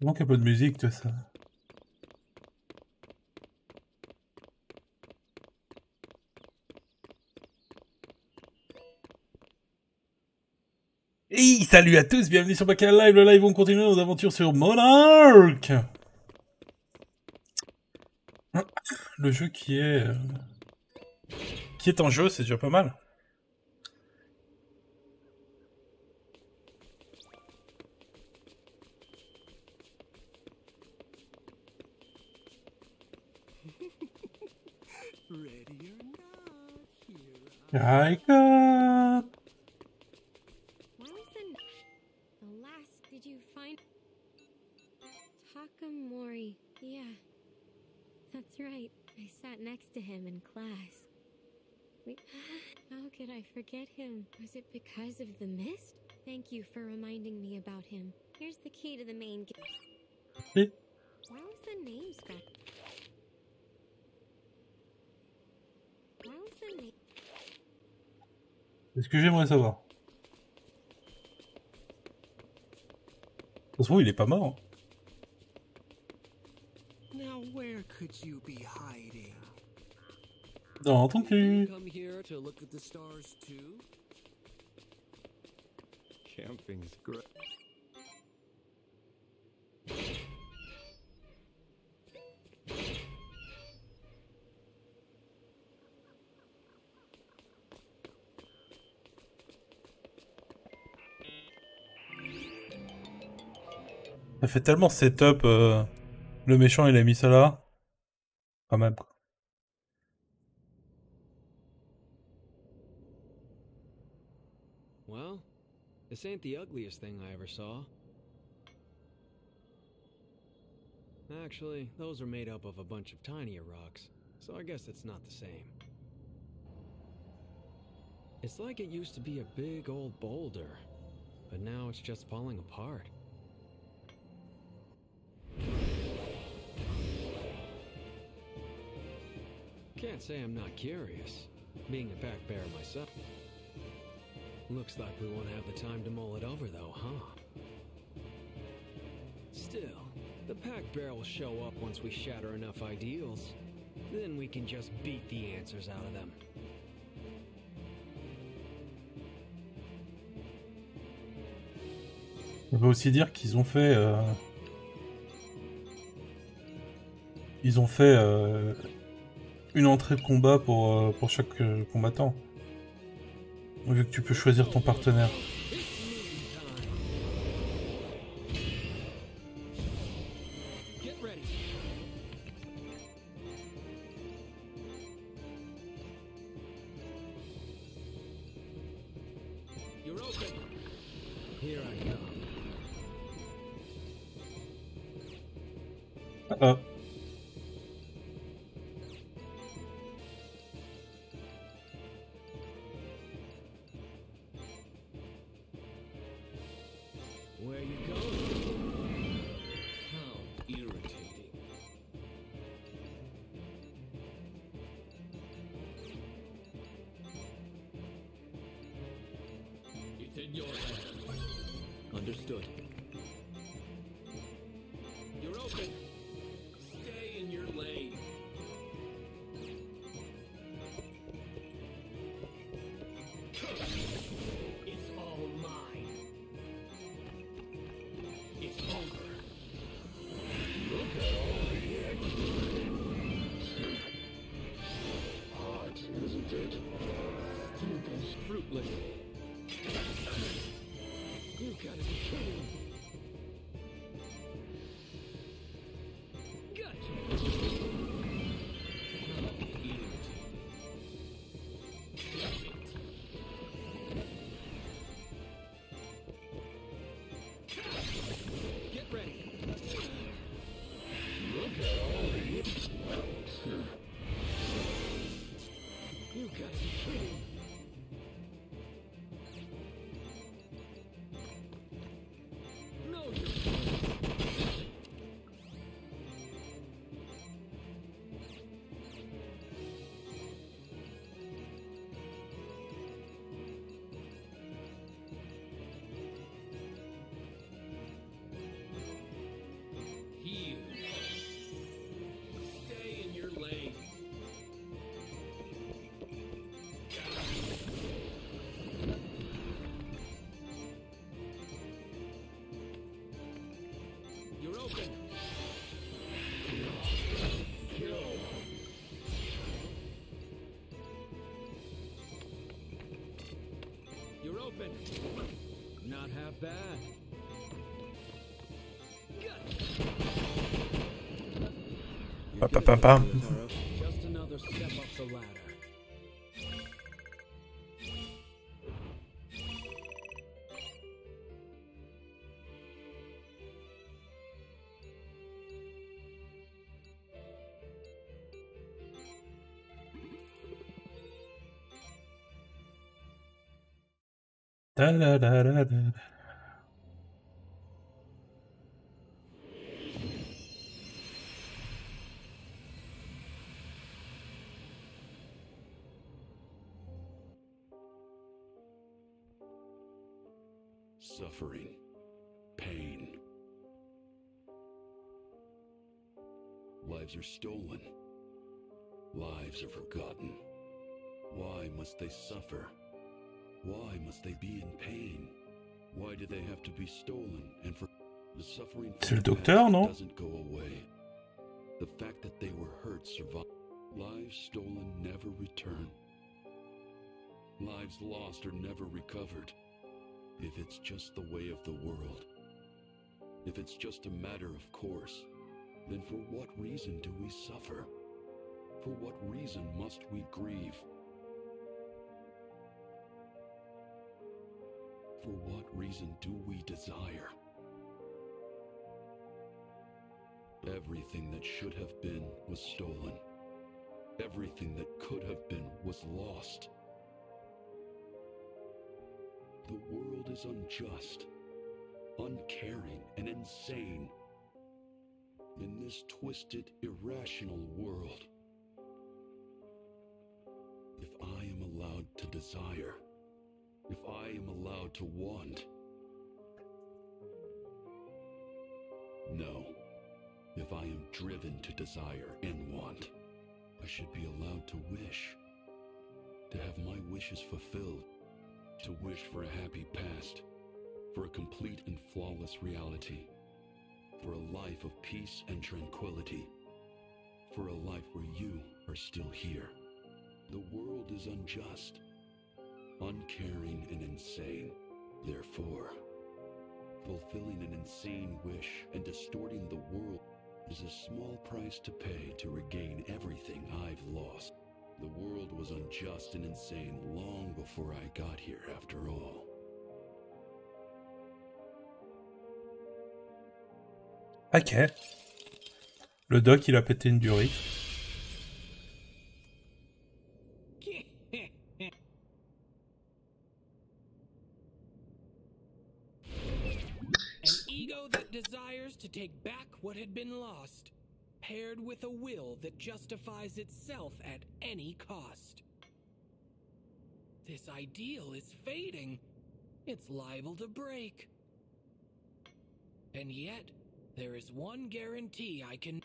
Il manque un peu de musique, tout ça. Hey, salut à tous, bienvenue sur Bakael Live. Le live, on continue nos aventures sur Monark. Le jeu qui est en jeu, c'est déjà pas mal. I got... The last, did you find Takamori? Yeah, that's right. I sat next to him in class. How could I forget him? Was it because of the mist? Thank you for reminding me about him. Here's the key to the main gate. Why was the name scratched? Why was the name? C'est ce que j'aimerais savoir. De toute façon, il est pas mort. Now where could you be hiding? Dans ton cul. Come here to look at the stars too? Camping's great. Ça fait tellement setup, le méchant il a mis ça là. Quand même quoi. Well, this ain't the ugliest thing I ever saw. Actually, those are made up of a bunch of tinier rocks, so I guess it's not the same. It's like it used to be a big old boulder, but now it's just falling apart. Can't say I'm not curious, being a back bear myself. Looks like we won't have the time to mull it over though, huh? Still, the pack bear will show up once we shatter enough ideals. Then we can just beat the answers out of them. On peut aussi dire qu'ils ont fait... Ils ont fait une entrée de combat pour chaque combattant. Vu que tu peux choisir ton partenaire. Ah. Where you going? How irritating. It's in your hands. Understood. You're open. Stay in your lane. It's all mine. It's over. Look at all the action. Hot, isn't it? Stupid, fruitless. You gotta be kidding. Gotcha. Get ready. Look at all the... You gotta be kidding. open. You're open. Not half bad. Pa, pa, pa, pa. Just another step up the ladder. Da, da, da, da, da. Suffering, pain. Lives are stolen. Lives are forgotten. Why must they suffer? Why must they be in pain? Why do they have to be stolen and for the suffering C'est le docteur, non? doesn't go away. The fact that they were hurt survive. Lives stolen never return. Lives lost are never recovered. If it's just the way of the world, if it's just a matter of course, then for what reason do we suffer? For what reason must we grieve? For what reason do we desire? Everything that should have been was stolen. Everything that could have been was lost. The world is unjust, uncaring, and insane. In this twisted, irrational world, if I am allowed to desire, if I am allowed to want, no, if I am driven to desire and want, I should be allowed to wish, to have my wishes fulfilled. To wish for a happy past, for a complete and flawless reality, for a life of peace and tranquility, for a life where you are still here. The world is unjust, uncaring, and insane. Therefore, fulfilling an insane wish and distorting the world is a small price to pay to regain everything I've lost. The world was unjust and insane long before I got here, after all. Ok. Le doc, il a pété une durite. An ego that desires to take back what had been lost, paired with a will that justifies itself at any cost. This ideal is fading. It's liable to break. And yet, there is one guarantee I can...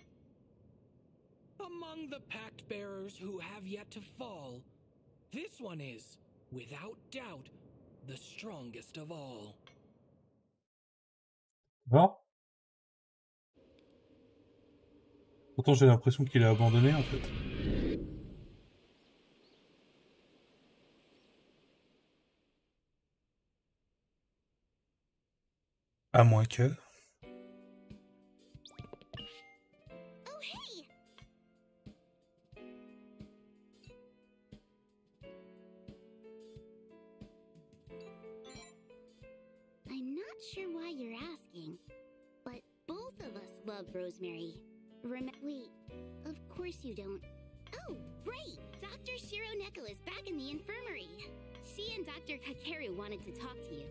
Among the pact bearers who have yet to fall, this one is, without doubt, the strongest of all. Bon. Pourtant, j'ai l'impression qu'il a abandonné, en fait. À moins que... Oh, hey! I'm not sure why you're asking, but both of us love Rosemary. Wait, of course you don't. Oh, right! Dr. Shiro Neko is back in the infirmary. She and Dr. Kakeru wanted to talk to you.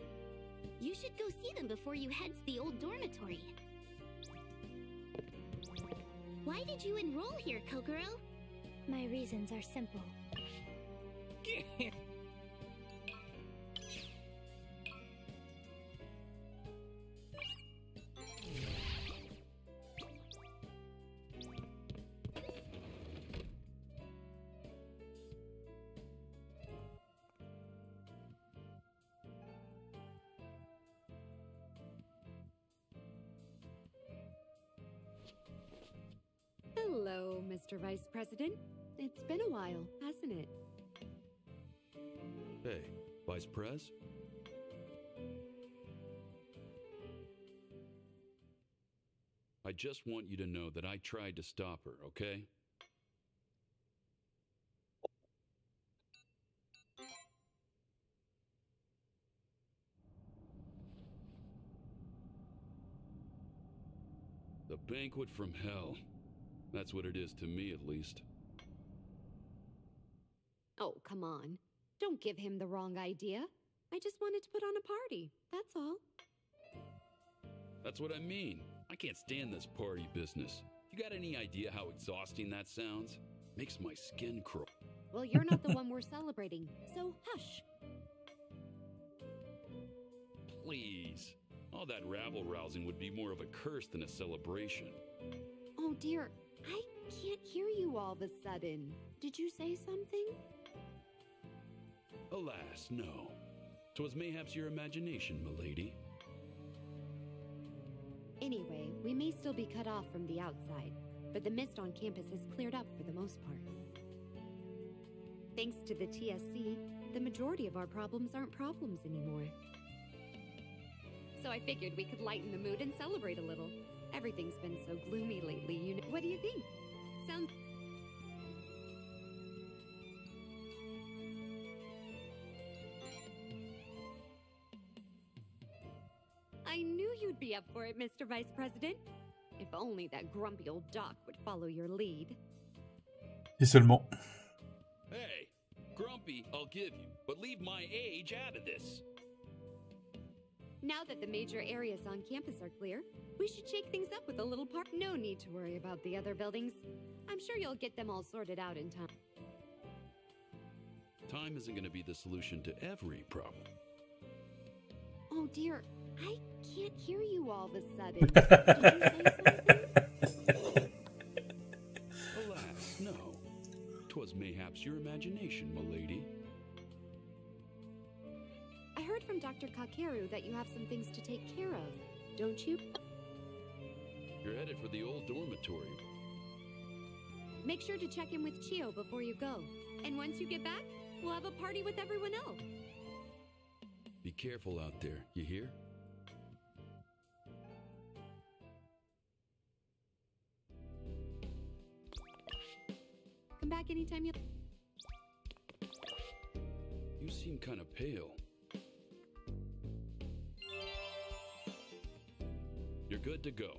You should go see them before you head to the old dormitory. Why did you enroll here, Kokoro? My reasons are simple. Mr. Vice President. It's been a while, hasn't it? Hey, Vice Prez? I just want you to know that I tried to stop her, okay? The banquet from hell. That's what it is to me, at least. Oh, come on. Don't give him the wrong idea. I just wanted to put on a party, that's all. That's what I mean. I can't stand this party business. You got any idea how exhausting that sounds? Makes my skin crawl. Well, you're not the one we're celebrating, so hush. Please. All that rabble-rousing would be more of a curse than a celebration. Oh dear, I can't hear you all of a sudden. Did you say something? Alas, no. 'Twas mayhaps your imagination, milady. Anyway, we may still be cut off from the outside, but the mist on campus has cleared up for the most part. Thanks to the TSC, the majority of our problems aren't problems anymore. So I figured we could lighten the mood and celebrate a little. Everything's been so gloomy lately, you know. What do you think? Sounds... I knew you'd be up for it, Mr. Vice President. If only that grumpy old Doc would follow your lead. Et seulement. Hey, grumpy, I'll give you, but leave my age out of this. Now that the major areas on campus are clear, we should shake things up with a little park. No need to worry about the other buildings. I'm sure you'll get them all sorted out in time. Time isn't going to be the solution to every problem. Oh dear, I can't hear you all of a sudden. Did you say something? Alas, no. 'Twas mayhaps your imagination, milady. I heard from Dr. Kakeru that you have some things to take care of, don't you? You're headed for the old dormitory. Make sure to check in with Chio before you go. And once you get back, we'll have a party with everyone else. Be careful out there, you hear? Come back anytime you... You seem kind of pale. You're good to go.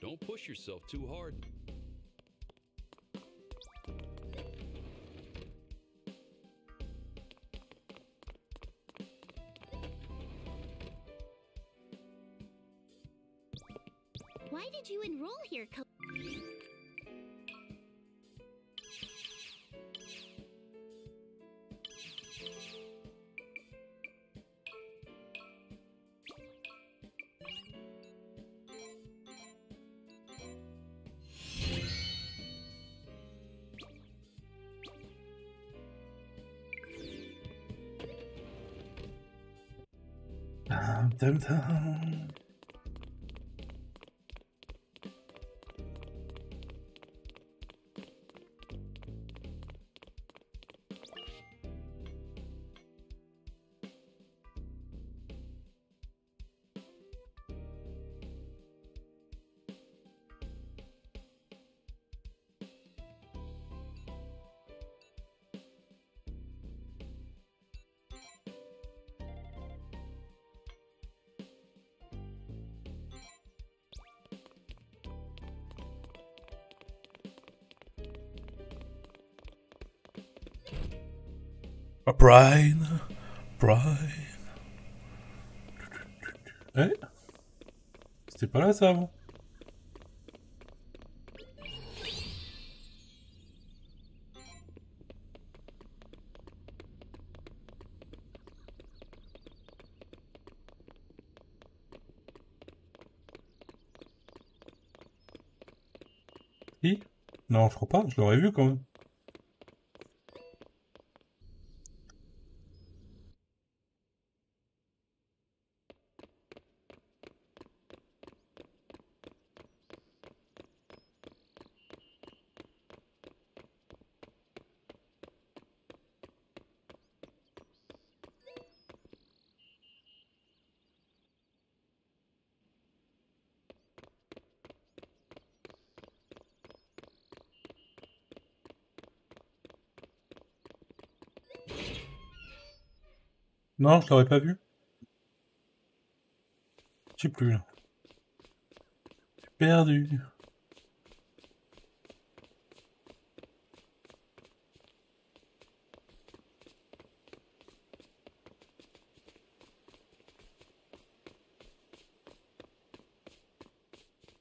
Don't push yourself too hard. Why did you enroll here, Dum, dum. Brian. Eh? C'était pas là ça avant? Si? Non, je crois pas, je l'aurais vu quand même. Non, je l'aurais pas vu. Je sais plus là. Perdu.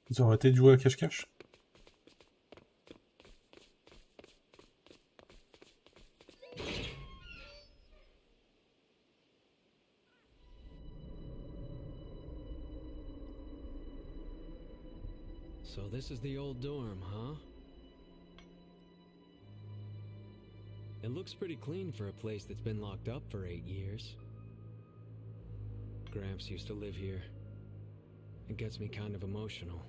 Ils ont arrêté de jouer à cache-cache. So this is the old dorm, huh? It looks pretty clean for a place that's been locked up for 8 years. Gramps used to live here. It gets me kind of emotional.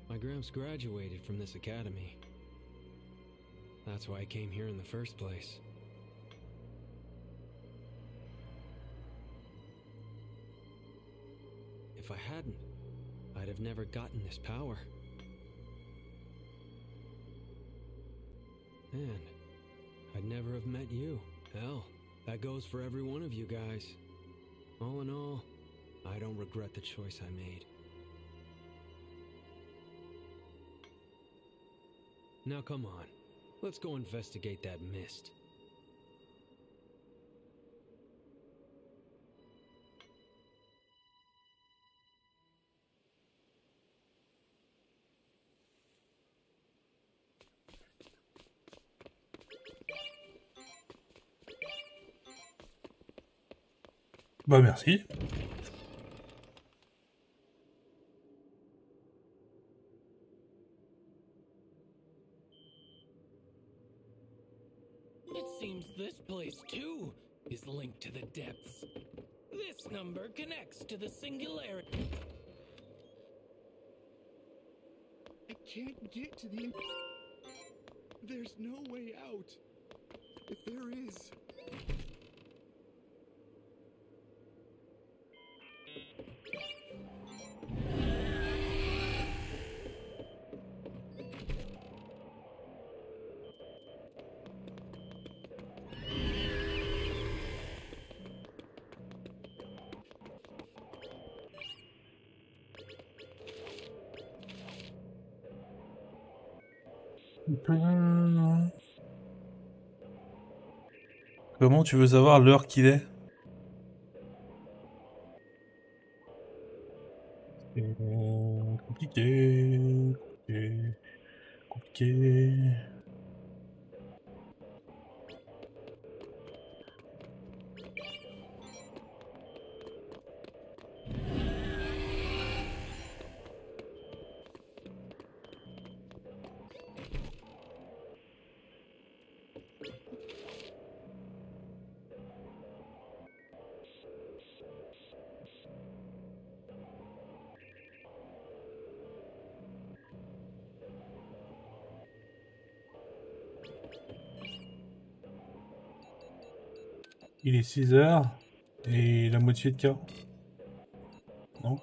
My Gramps graduated from this academy. That's why I came here in the first place. If I hadn't, I'd have never gotten this power. And I'd never have met you. Hell, that goes for every one of you guys. All in all, I don't regret the choice I made. Now come on, let's go investigate that mist. Bah merci. It seems this place, too, is linked to the depths. This number connects to the singularity. I can't get to the... There's no way out. If there is... Comment tu veux savoir l'heure qu'il est? Compliqué, compliqué, compliqué. Il est 6 heures et la moitié de quart. Non?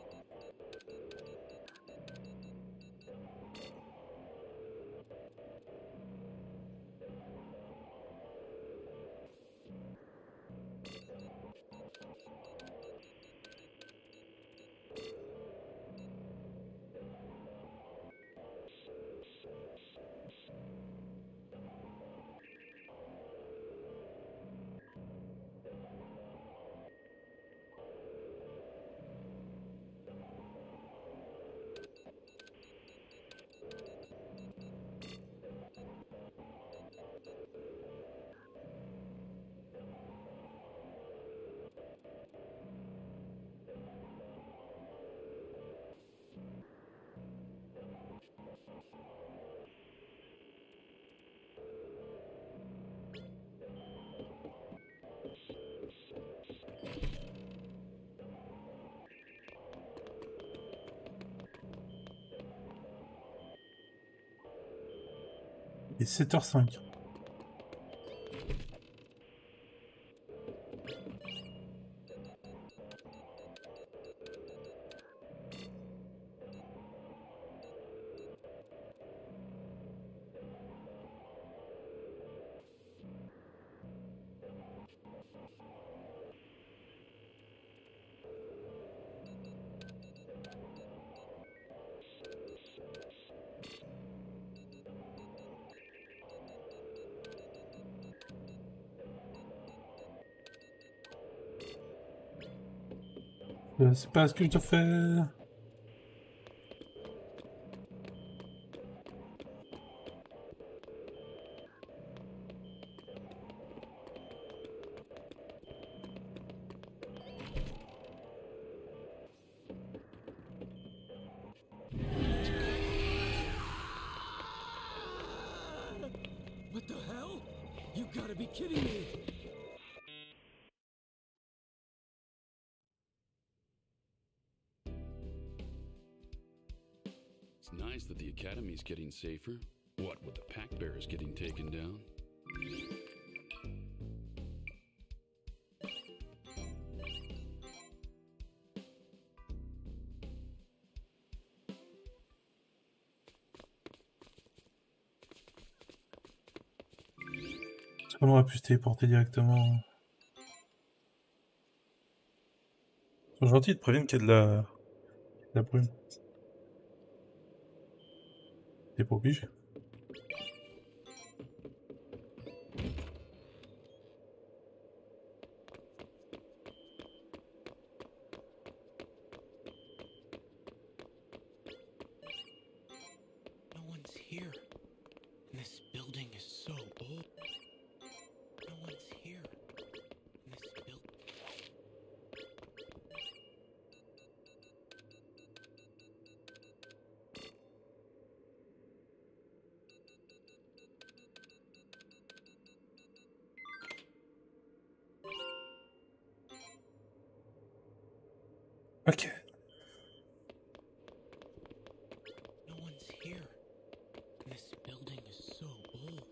Il est 7h05. Je sais pas ce que je dois faire. What the hell? You gotta be kidding me! It's nice that the academy's getting safer. What with the pack bearers getting taken down? On aurait pu se téléporter directement. Ils sont gentils, ils te préviennent qu'il y a de la brume. T'es pas obligé. No one's here. And this building is so old. No one's here. And this building. Ok. No one's here. And this building is so old.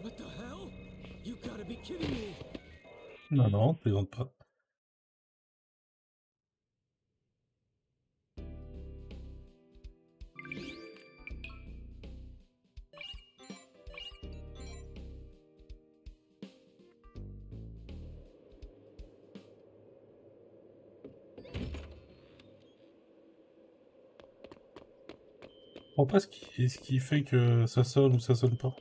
What the hell? You gotta be kidding me! Non, non, plaisante pas. Je comprends pas ce qui fait que ça sonne ou ça sonne pas.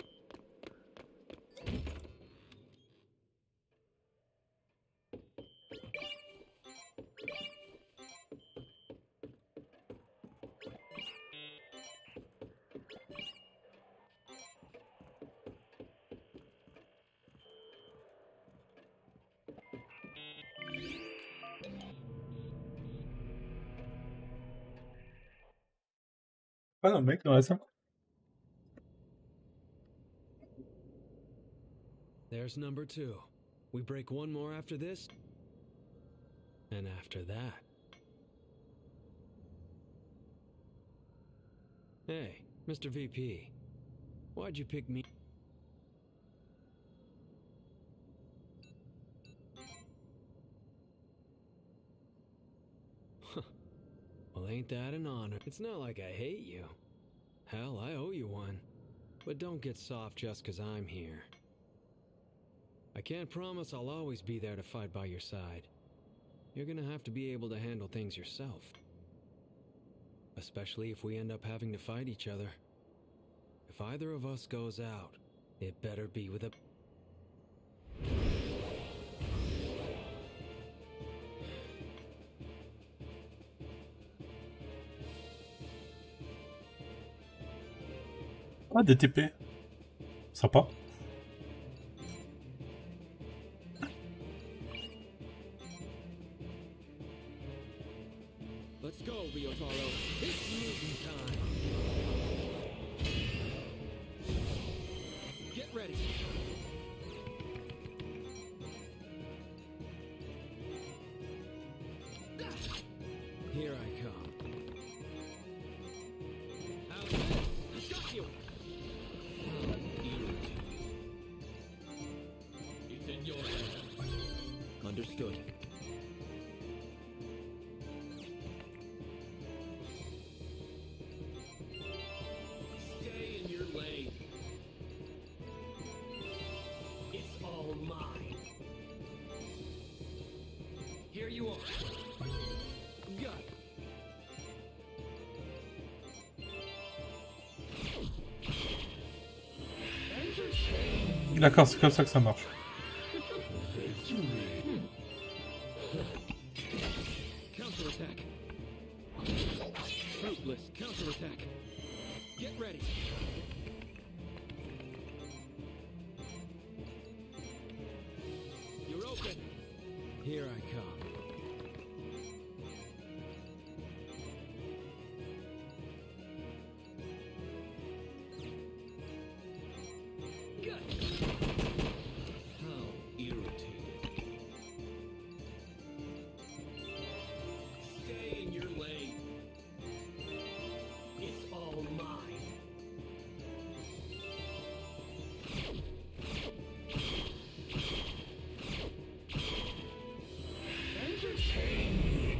Ah non, mec, dans la salle. There's number 2. We break one more after this. And after that. Hey, Mr. VP. Why'd you pick me? Well, ain't that an honor? It's not like I hate you. Hell, I owe you one. But don't get soft just 'cause I'm here. I can't promise I'll always be there to fight by your side. You're gonna have to be able to handle things yourself. Especially if we end up having to fight each other. If either of us goes out, it better be with a... Ah, des TP. Sympa. Let's go, Ryotaro. It's mutant time. Get ready. Here I come. How's this? Got you. It's in your hands. Understood. Stay in your lane. It's all mine. Here you are. Got it. D'accord, c'est comme ça que ça marche. Counterattack. Fruitless counterattack. Get ready. You're open. Here I come. Good. How irritating. Stay in your lane. It's all mine.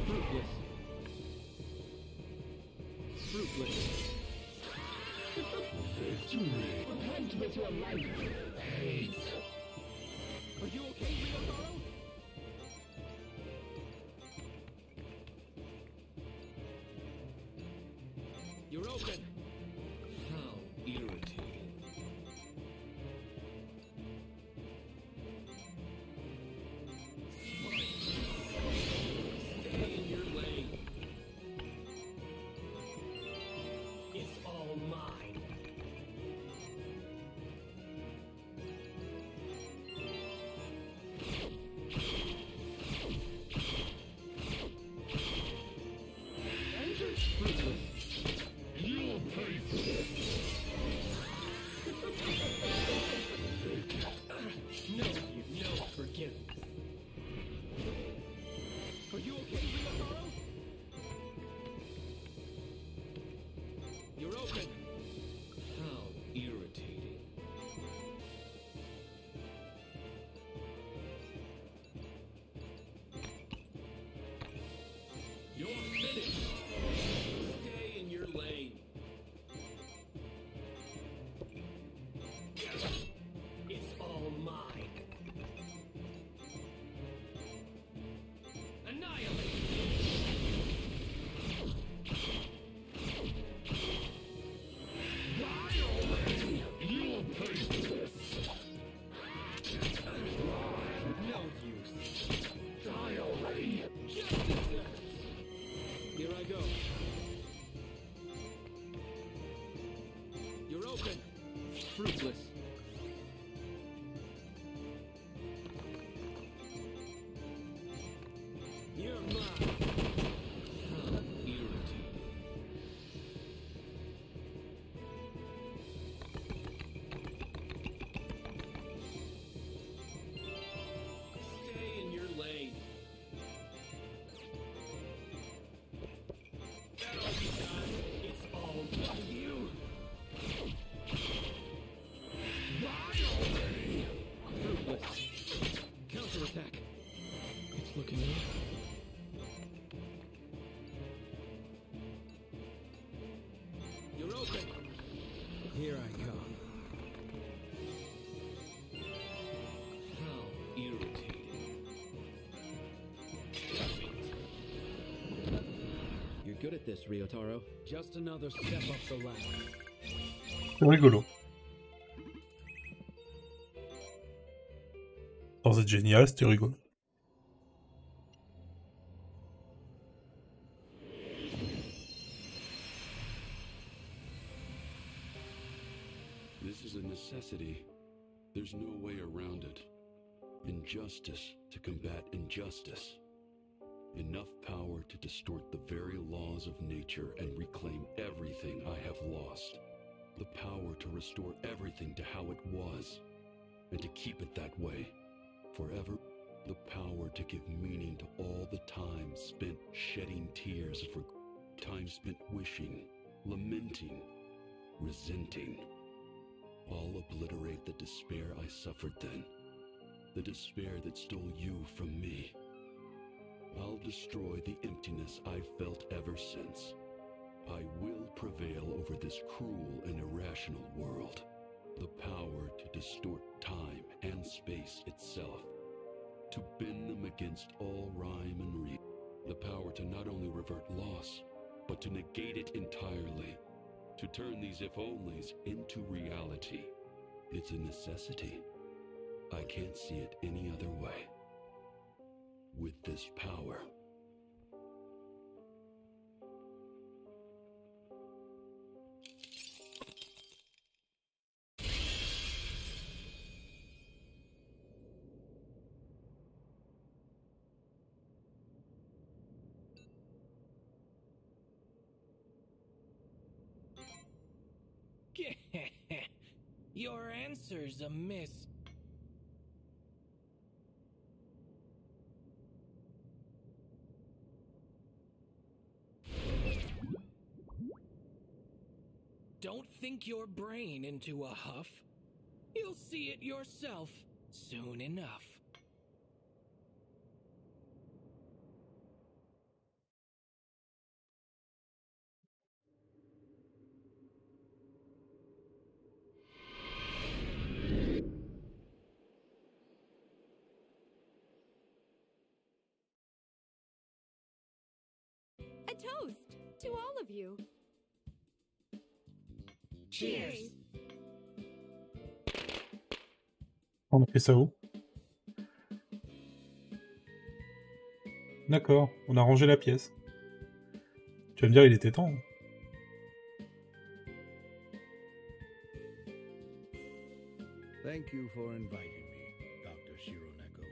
Fruitless. Fruitless. Are you okay, Ryotaro? You're open. How irritating. Stay in your lane. It's all mine. No, you know forgiveness. Are you okay, Ryotaro? You're open. How irritating. You're finished. Stay in your lane. It's all mine. Annihilate. No use. Here I go. You're open. Fruitless. You're mine. How irritating. Here I come. How irritating. You're good at this, Ryotaro. Just another step up the ladder. C'est rigolo. Sans être génial, c'était rigolo. This is a necessity. There's no way around it. Injustice to combat injustice. Enough power to distort the very laws of nature and reclaim everything I have lost. The power to restore everything to how it was, and to keep it that way, forever. The power to give meaning to all the time spent shedding tears for time spent wishing, lamenting, resenting. All obliterate the despair I suffered then, the despair that stole you from me. I'll destroy the emptiness I've felt ever since. I will prevail over this cruel and irrational world. The power to distort time and space itself. To bend them against all rhyme and reason. The power to not only revert loss, but to negate it entirely. To turn these if-onlys into reality. It's a necessity. I can't see it any other way. With this power. Your answer's a miss. Don't think your brain into a huff. You'll see it yourself soon enough. A toast to all of you. Cheers. On a fait ça où? D'accord, on a rangé la pièce. Tu vas me dire, il était temps. Hein. Thank you for inviting me, Dr. Shironeko.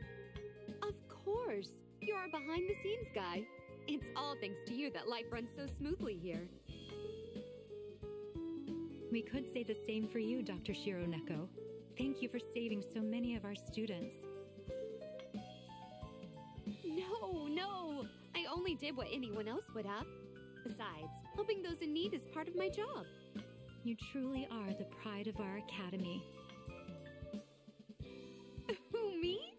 Of course. You're our behind-the-scenes guy. It's all thanks to you that life runs so smoothly here. We could say the same for you, Dr. Shironeko. Thank you for saving so many of our students. No. I only did what anyone else would have. Besides, helping those in need is part of my job. You truly are the pride of our academy. Who, me?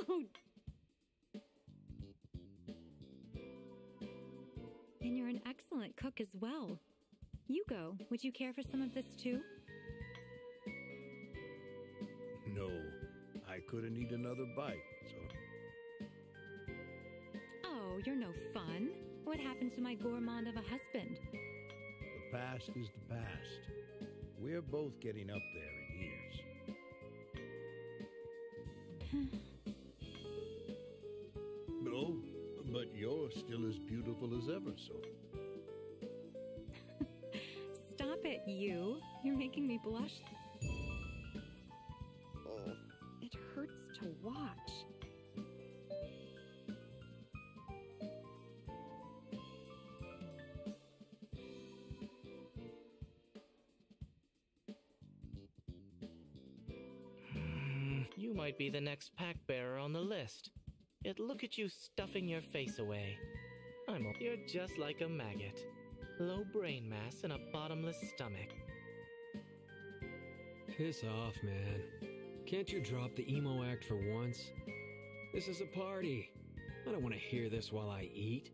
Oh. And you're an excellent cook as well. Yugo, would you care for some of this too? No, I couldn't eat another bite, so... Oh, you're no fun. What happened to my gourmand of a husband? The past is the past. We're both getting up there in years. No, but you're still as beautiful as ever, so... Stop it, you. You're making me blush. Oh, it hurts to watch. You might be the next pack bearer on the list. Yet look at you stuffing your face away. You're just like a maggot. Low brain mass and a bottomless stomach. Piss off, man. Can't you drop the emo act for once? This is a party. I don't want to hear this while I eat.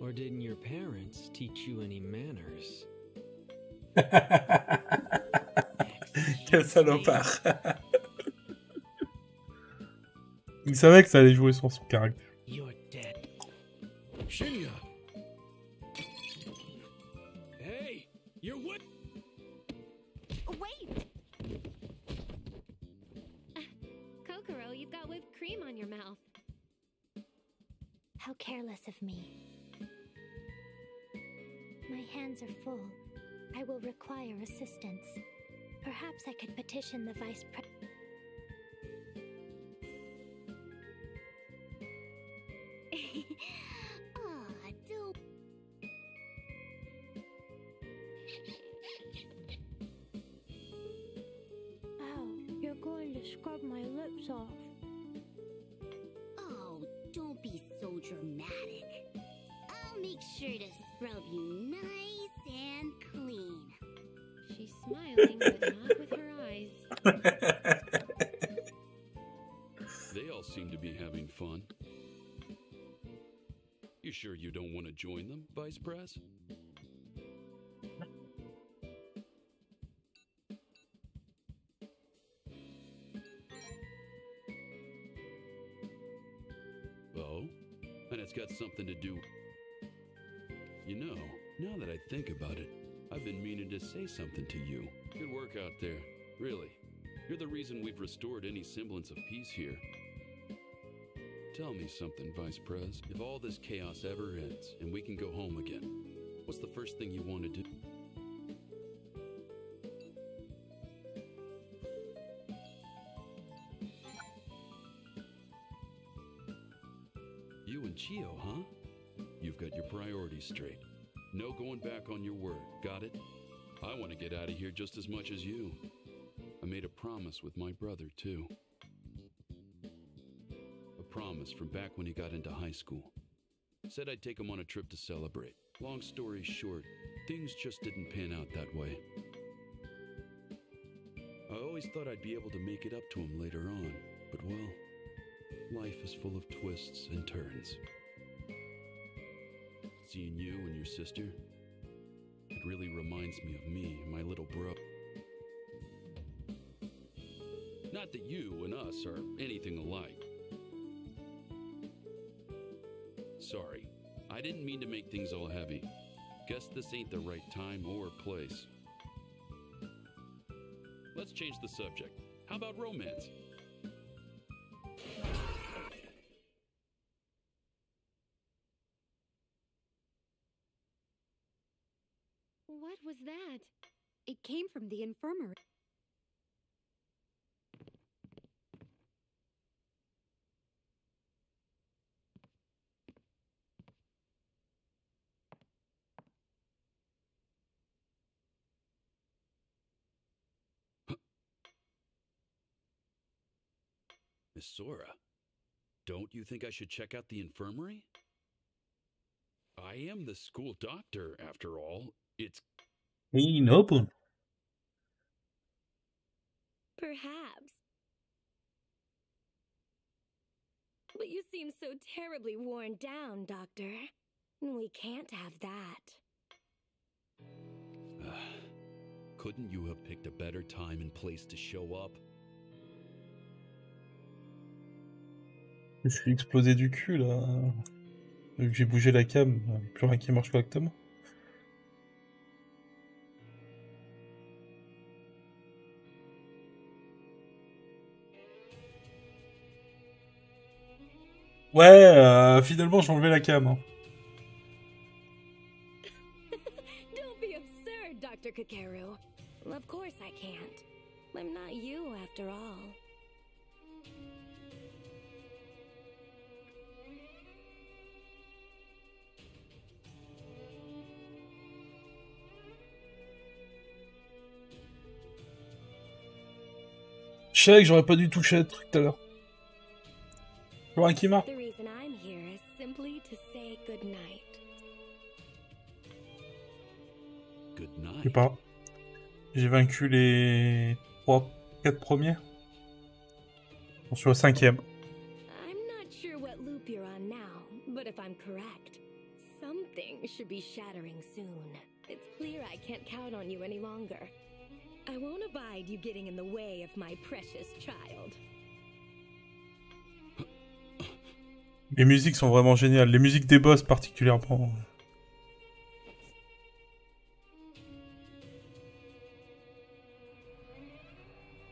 Or didn't your parents teach you any manners? Quel salopard. Il savait que ça allait jouer sur son caractère. You're dead. Shinya! Hey! You're what? Wait! Kokoro, you've got whipped cream on your mouth. How careless of me. My hands are full. I will require assistance. Perhaps I could petition the vice president. Aw, don't. Oh, you're going to scrub my lips off. Oh, don't be so dramatic. I'll make sure to scrub you nice and clean. She's smiling, but not with her eyes. They all seem to be having fun. You sure you don't want to join them, Vice Press? Oh, and it's got something to do... You know, now that I think about it, I've been meaning to say something to you. Good work out there, really. You're the reason we've restored any semblance of peace here. Tell me something, Vice Prez. If all this chaos ever ends and we can go home again, what's the first thing you want to do? You and Chio, huh? You've got your priorities straight. No going back on your word, got it? I want to get out of here just as much as you. I made a promise with my brother, too. A promise from back when he got into high school. Said I'd take him on a trip to celebrate. Long story short, things just didn't pan out that way. I always thought I'd be able to make it up to him later on, but well, life is full of twists and turns. Seeing you and your sister, it really reminds me of me and my little bro. Not that you and us are anything alike. Sorry, I didn't mean to make things all heavy. Guess this ain't the right time or place. Let's change the subject. How about romance? What was that? It came from the infirmary. Miss Sora, don't you think I should check out the infirmary? I am the school doctor, after all. It's... Noble. Perhaps. But you seem so terribly worn down, Doctor. We can't have that. Couldn't you have picked a better time and place to show up? Je suis explosé du cul là. Vu que j'ai bougé la cam, plus rien qui marche correctement. Ouais, finalement j'ai enlevé la cam. Hein. Don't be absurd, Dr. Kakeru. Of course I can't. I'm not you after all. Je sais que j'aurais pas dû toucher le truc tout à l'heure. Plus rien qui marche. The reason I'm here is simply to say good night. Good Je sais night. pas. J'ai vaincu les 3-4 premiers. On suis au 5e. I'm not sure what loop you're on now, but if I'm correct, Something should be shattering soon. It's clear I can't count on you any longer. I won't abide you getting in the way of my precious child. Les musiques sont vraiment géniales. Les musiques des boss particulièrement.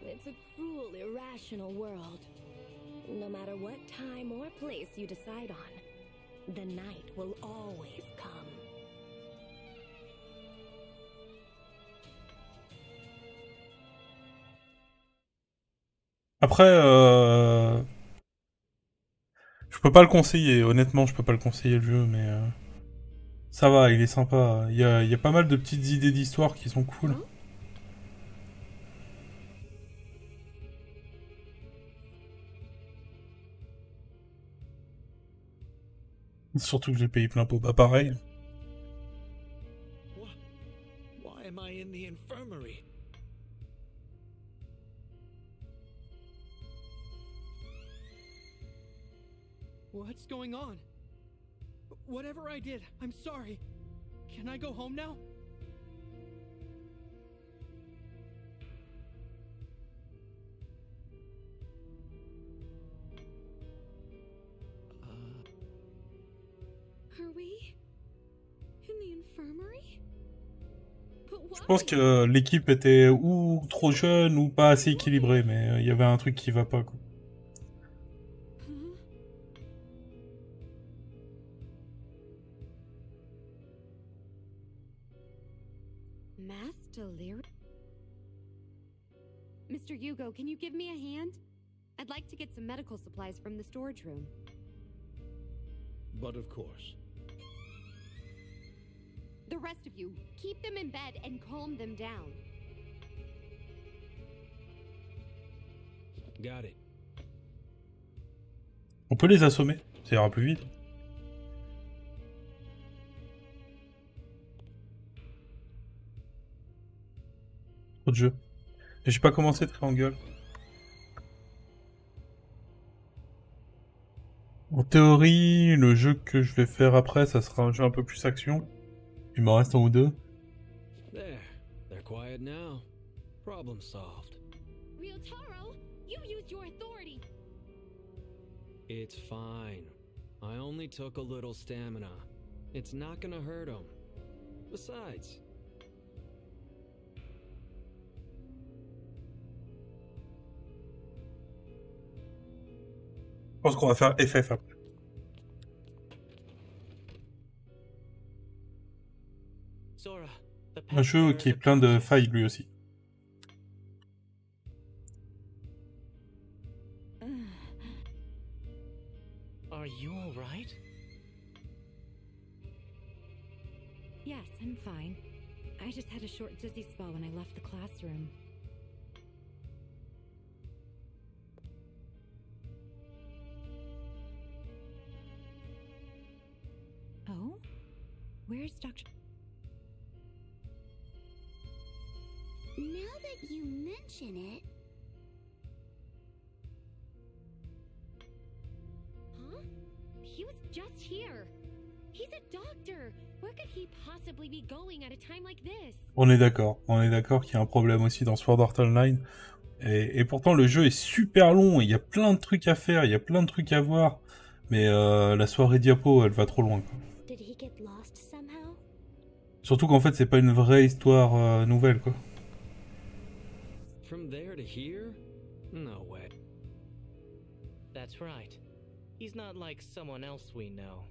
It's a cruel, irrational world. No matter what time or place you decide on, the night will always come. Après, je peux pas le conseiller. Honnêtement, je peux pas le conseiller le jeu, mais ça va, il est sympa. Il y a pas mal de petites idées d'histoire qui sont cool. Surtout que j'ai payé plein pot. Bah pareil. Why am I in the infirmary? What's going on? Whatever I did, I'm sorry. Can I go home now? Are we in the infirmary? But why? Je pense que l'équipe était ou trop jeune ou pas assez équilibrée, mais il y avait un truc qui va pas, quoi. Mr. Hugo, can you give me a hand? I'd like to get some medical supplies from the storage room. But of course. The rest of you, keep them in bed and calm them down. Got it. On peut les assommer, ça ira plus vite. Autre jeu. Et j'ai pas commencé Triangle. En théorie, le jeu que je vais faire après, ça sera un jeu un peu plus action. Il m'en reste un ou deux. There. They're quiet now. Problem solved. Ryotaro, you used your authority. It's fine. I only took a little stamina. It's not gonna hurt him. Besides... Je pense qu'on va faire FF après. Un jeu qui est plein de failles lui aussi. Are you all right? Yes, I'm fine. I just had a short dizzy spell when I left the classroom. Oh? Where's Dr. Now that you mention it... Huh? He was just here. He's a doctor. Where could he possibly be going at a time like this? On est d'accord qu'il y a un problème aussi dans Sword Art Online. Et pourtant le jeu est super long, il y a plein de trucs à faire, il y a plein de trucs à voir. Mais la soirée diapo, elle va trop loin, quoi. Did he get lost somehow? Surtout qu'en fait, c'est pas une vraie histoire nouvelle, quoi. From there to here? No way. That's right. He's not like someone else we know.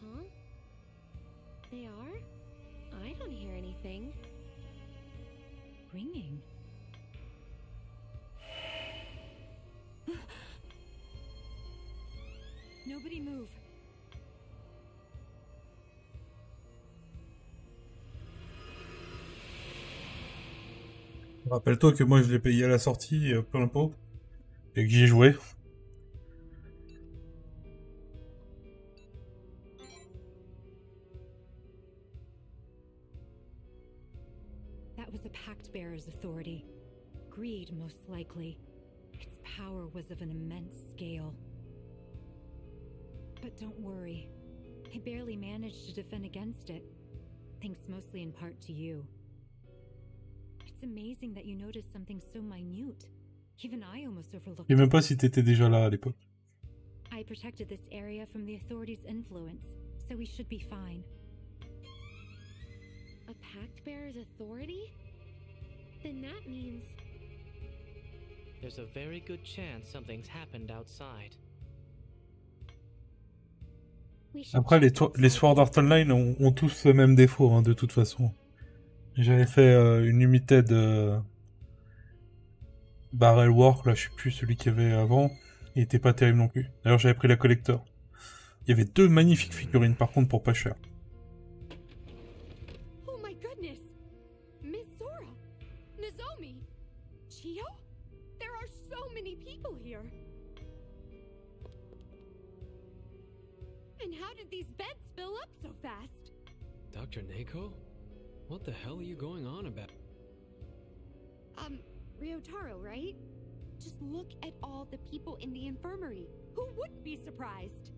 Huh? They are? I don't hear anything. Ringing? Nobody move. Rappelle-toi que moi je l'ai payé à la sortie, plein pot. et que j'y ai joué. That was a Pact Bearer's authority. Greed, most likely. Its power was of an immense scale. But don't worry. I barely managed to defend against it. Thanks mostly in part to you. It's amazing that you noticed something so minute. Even I almost overlooked Je sais it. même pas si t'étais déjà là à l'époque. I protected this area from the authorities' influence, so we should be fine. A Pact Bearer's authority? Then that means... There's a very good chance something's happened outside. Après, les Sword Art Online ont tous le même défaut, hein, de toute façon. J'avais fait une limited Barrel Work, là, je sais plus celui qu'il y avait avant. Il était pas terrible non plus. D'ailleurs, j'avais pris la collector. Il y avait 2 magnifiques figurines, par contre, pour pas cher. Oh my goodness! Miss Sora! Nozomi! Chio? There are so many people here! And how did these beds fill up so fast? Dr. Neko? What the hell are you going on about? Ryotaro, right? Just look at all the people in the infirmary. Who wouldn't be surprised?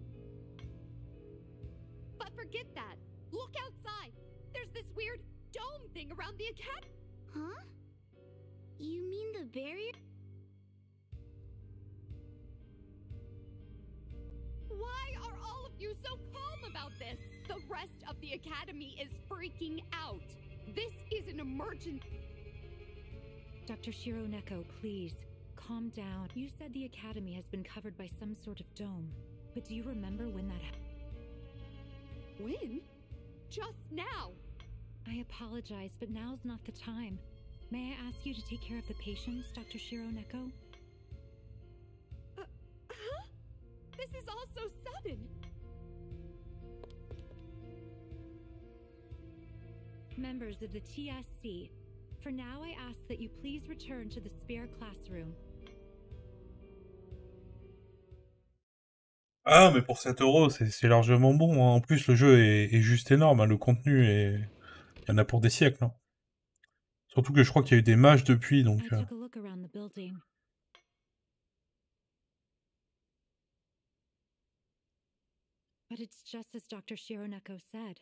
But forget that. Look outside. There's this weird dome thing around the academy. Huh? You mean the barrier? Why are all of you so calm about this? The rest of the academy is freaking out. This is an emergency. Dr. Shiro Neko, please, calm down. You said the academy has been covered by some sort of dome, but do you remember when that happened? When? Just now. I apologize, but now's not the time. May I ask you to take care of the patients, Dr. Shiro Neko? Huh? This is all so sudden. Members of the TSC, for now I ask that you please return to the spare classroom. Ah, mais pour 7 euros, c'est largement bon, hein. En plus, le jeu est juste énorme, hein. Le contenu est... Il y en a pour des siècles, hein. Surtout que je crois qu'il y a eu des matchs depuis, donc... I took a look around the building. But it's just as Dr. Shiro Neko said.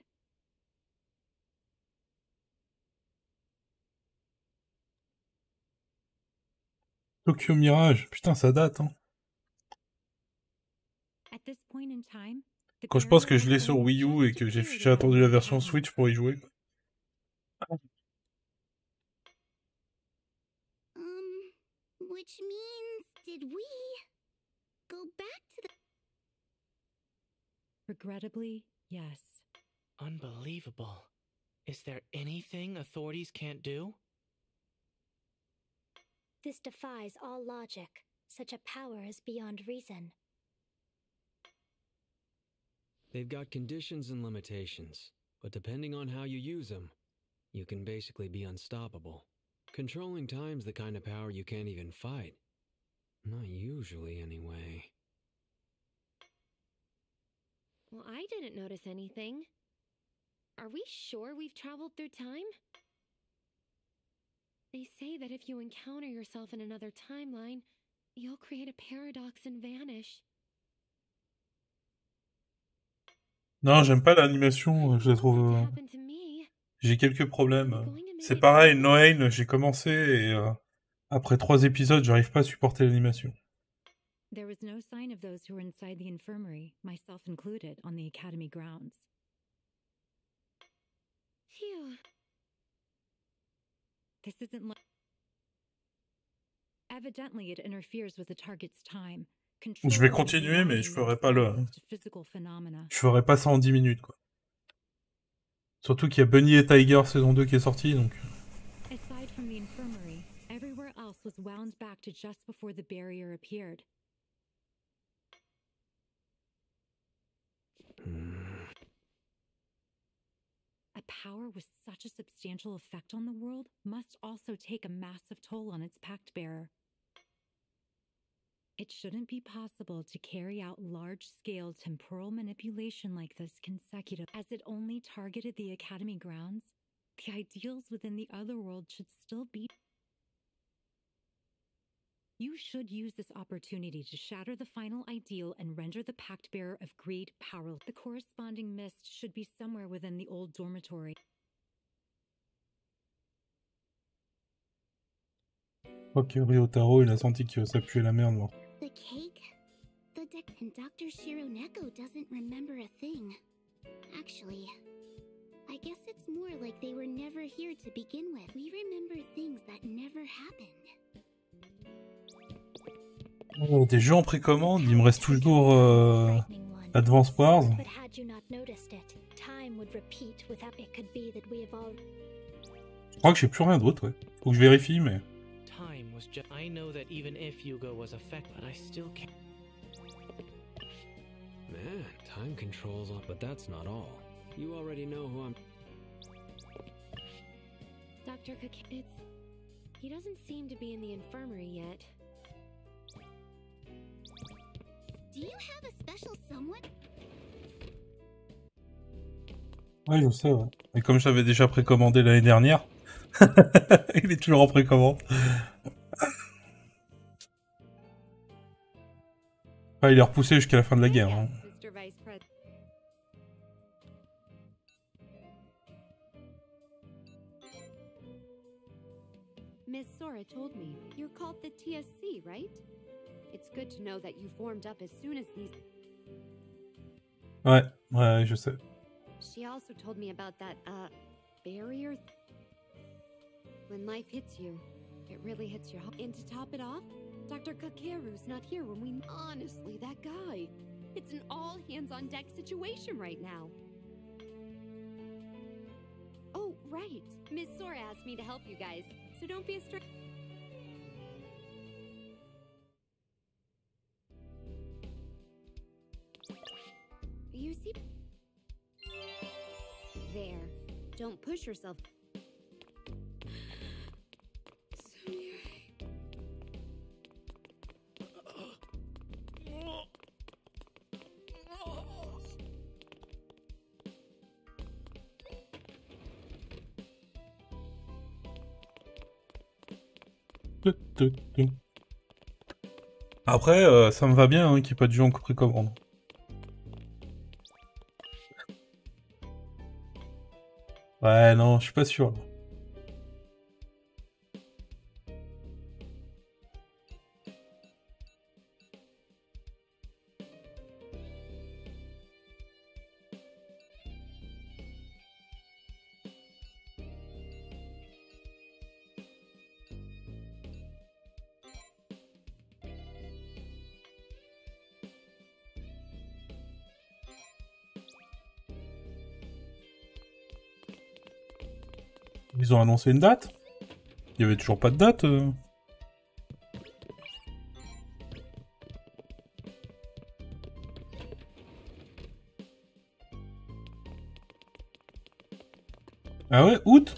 Tokyo Mirage, putain, ça date, hein. At this point in time, the Quand je pense que barrier je l'ai has sur only Wii U et just que j'ai appeared attendu around la the version academy. Switch pour y jouer. Which means, did we go back to the... Regrettably, yes. Unbelievable. Is there anything authorities can't do? This defies all logic. Such a power is beyond reason. They've got conditions and limitations, but depending on how you use them, you can basically be unstoppable. Controlling time's the kind of power you can't even fight. Not usually, anyway. Well, I didn't notice anything. Are we sure we've traveled through time? They say that if you encounter yourself in another timeline, you'll create a paradox and vanish. Non, j'aime pas l'animation, je la trouve... What happened to me? J'ai quelques problèmes. C'est pareil, Noël, j'ai commencé et après 3 épisodes, j'arrive pas à supporter l'animation. There was no sign of those who were inside the infirmary, myself included, on the academy grounds. Phew. This isn't like... Evidently, it interferes with the target's time. Je vais continuer, mais je ferai pas le... Physical phenomena. Je ferai pas ça en 10 minutes, quoi. Surtout qu'il y a Bunny et Tiger saison 2 qui est sorti, donc... Aside from the infirmary, everywhere else was wound back to just before the barrier appeared. A power with such a substantial effect on the world must also take a massive toll on its pact bearer. It shouldn't be possible to carry out large-scale temporal manipulation like this consecutive. As it only targeted the Academy grounds, the ideals within the other world should still be. You should use this opportunity to shatter the final ideal and render the pact bearer of greed powerless. The corresponding mist should be somewhere within the old dormitory. Ok, Ryotaro, il a senti que ça puait la merde, là. The cake? The deck and Dr. Shironeko doesn't remember a thing. Actually, I guess it's more like they were never here to begin with. We remember things that never happened. Des jeux en précommande, il me reste toujours Advance Wars. But had you not noticed it, time would repeat without it could be that we have all. Je crois que j'ai plus rien d'autre, ouais. Faut que je vérifie, mais. Time was just. I know that even if Hugo was affected, but I still can't. Man, time controls on, but that's not all. You already know who I'm. Dr. Cook, he doesn't seem to be in the infirmary yet. Do you have a special someone? Ouais, je sais, ouais. Et comme je l'avais déjà précommandé l'année dernière, il est toujours en précommande. Ah, il est repoussé jusqu'à la fin de la guerre. Hein. Mr. Vice President. Miss Sora told me you're called the TSC, right? It's good to know that you formed up as soon as these. Ouais, ouais, je sais. She also told me about that, barrier. When life hits you, it really hits your heart. And to top it off, Dr. Kakeru's not here when we. Honestly, that guy. It's an all hands on deck situation right now. Oh, right. Miss Sora asked me to help you guys, so don't be a stranger. You see? There. Don't push yourself. Après, ça me va bien hein, qu'il n'y ait pas de jeu en précommande. Ouais, non, je suis pas sûr. Ils ont annoncé une date? Il y avait toujours pas de date Ah ouais, août?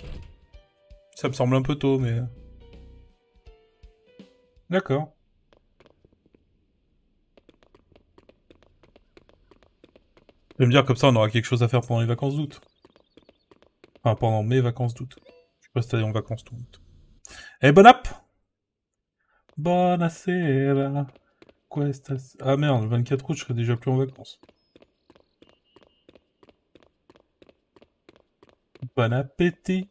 Ça me semble un peu tôt, mais... D'accord. Je vais me dire, comme ça, on aura quelque chose à faire pendant les vacances d'août. Enfin, pendant mes vacances d'août. Je sais pas si t'es en vacances tout août. Eh, bon app! Buonasera. Questa... Ah merde, le 24 août, je serai déjà plus en vacances. Bon appétit!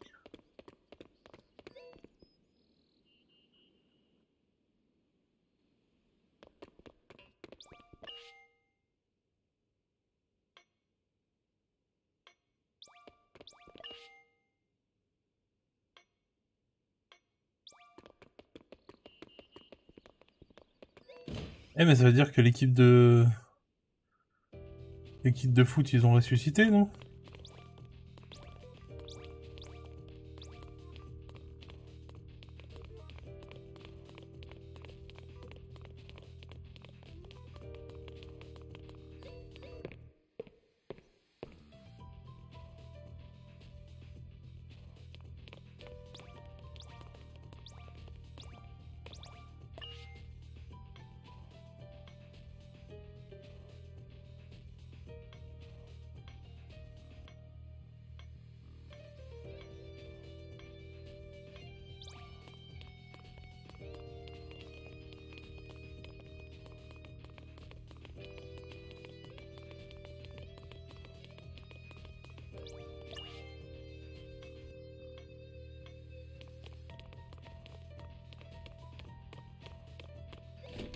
Eh mais ça veut dire que l'équipe de... L'équipe de foot, ils ont ressuscité, non?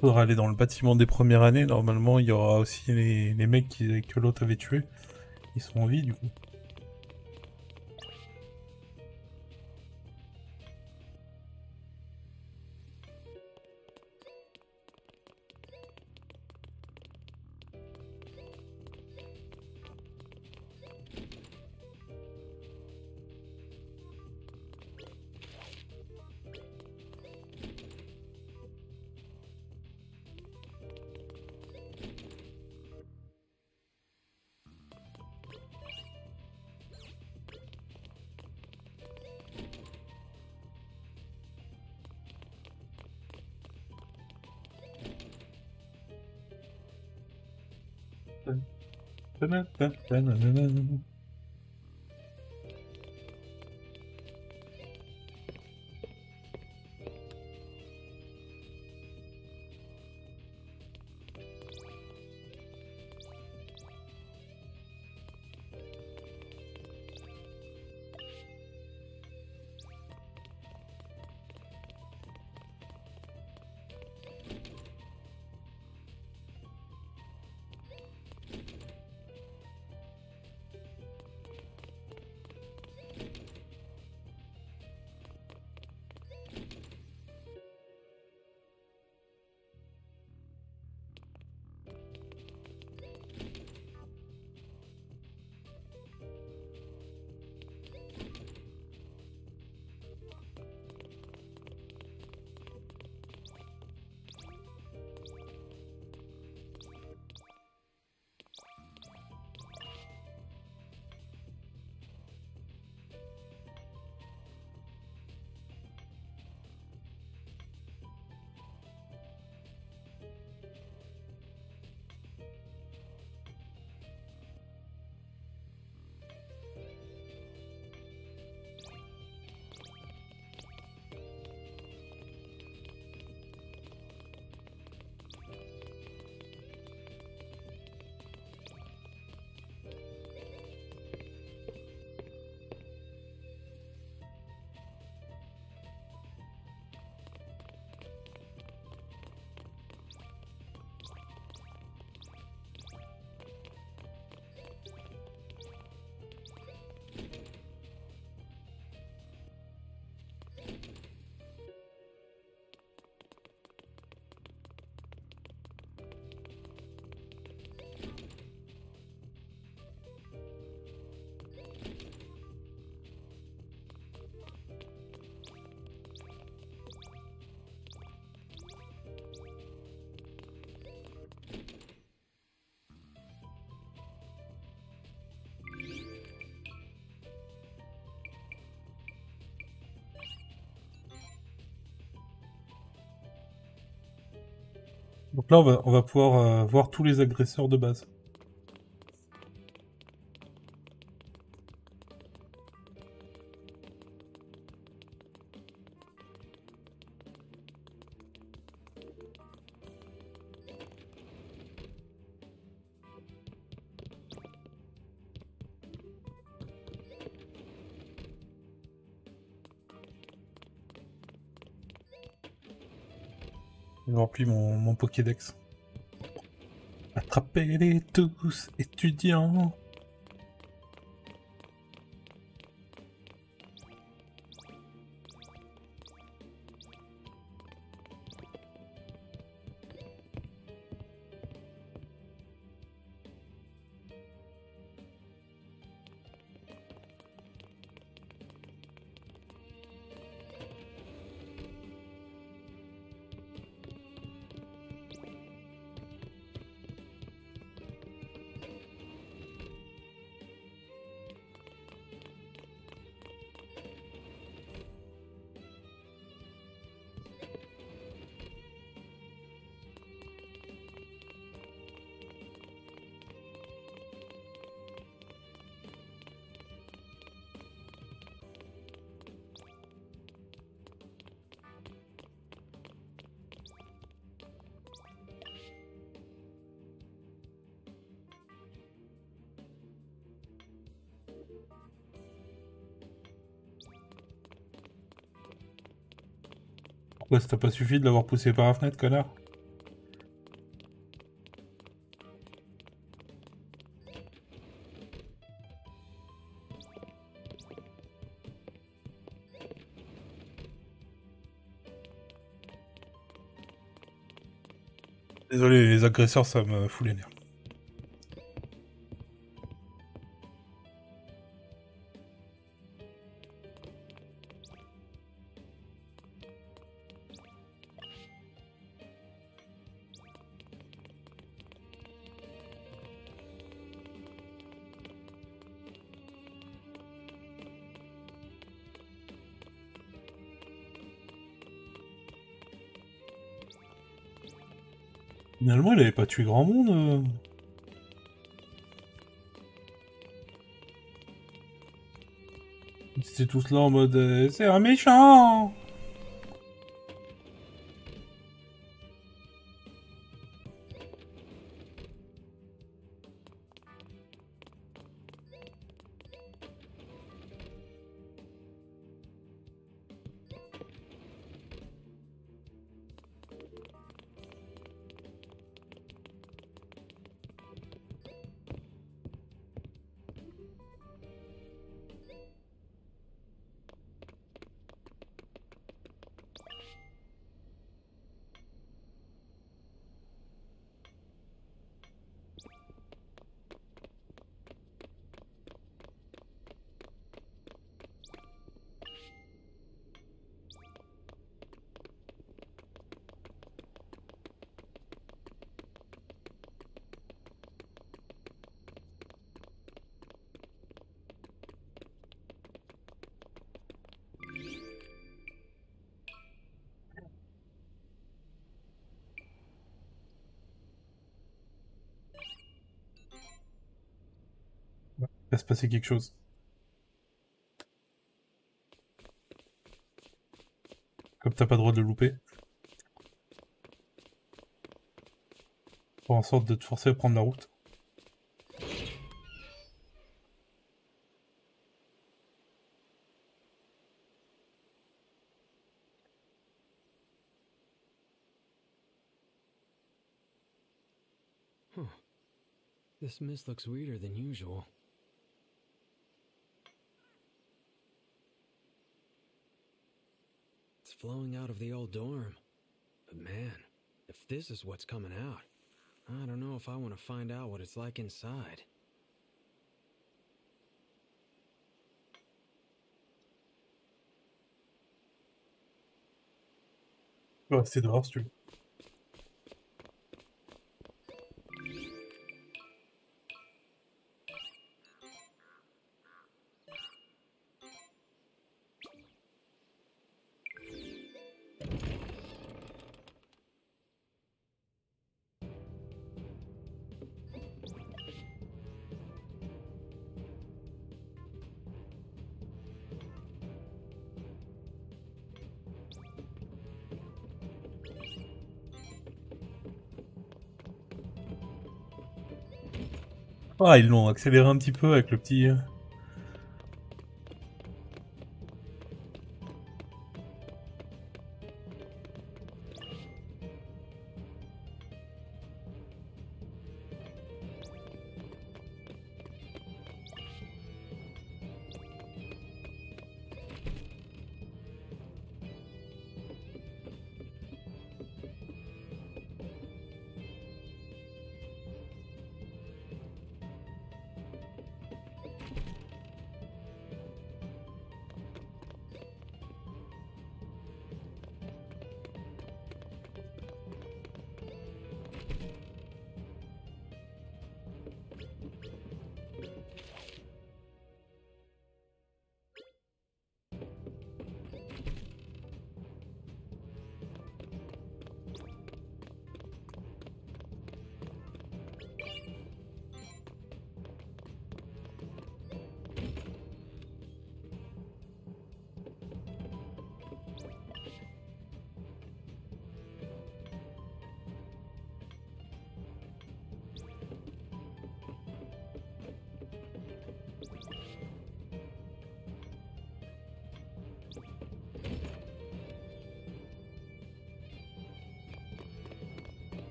Faudra aller dans le bâtiment des premières années. Normalement, il y aura aussi les mecs que l'autre avait tués. Ils sont en vie, du coup. Donc là, on va pouvoir voir tous les agresseurs de base. Je remplis mon Pokédex. Attrapez-les tous, étudiants. Pourquoi ça t'a pas suffi de l'avoir poussé par la fenêtre, connard? Désolé, les agresseurs, ça me fout les nerfs. Finalement, il avait pas tué grand monde. Ils étaient tous là en mode c'est un méchant. Il va se passer quelque chose. Comme t'as pas le droit de le louper. Pour en sorte de te forcer à prendre la route. Huh. This mist looks weirder than usual. It's flowing out of the old dorm. But man, if this is what's coming out, I don't know if I want to find out what it's like inside. Tu vas rester dehors si tu veux. Ah, ils l'ont accéléré un petit peu avec le petit...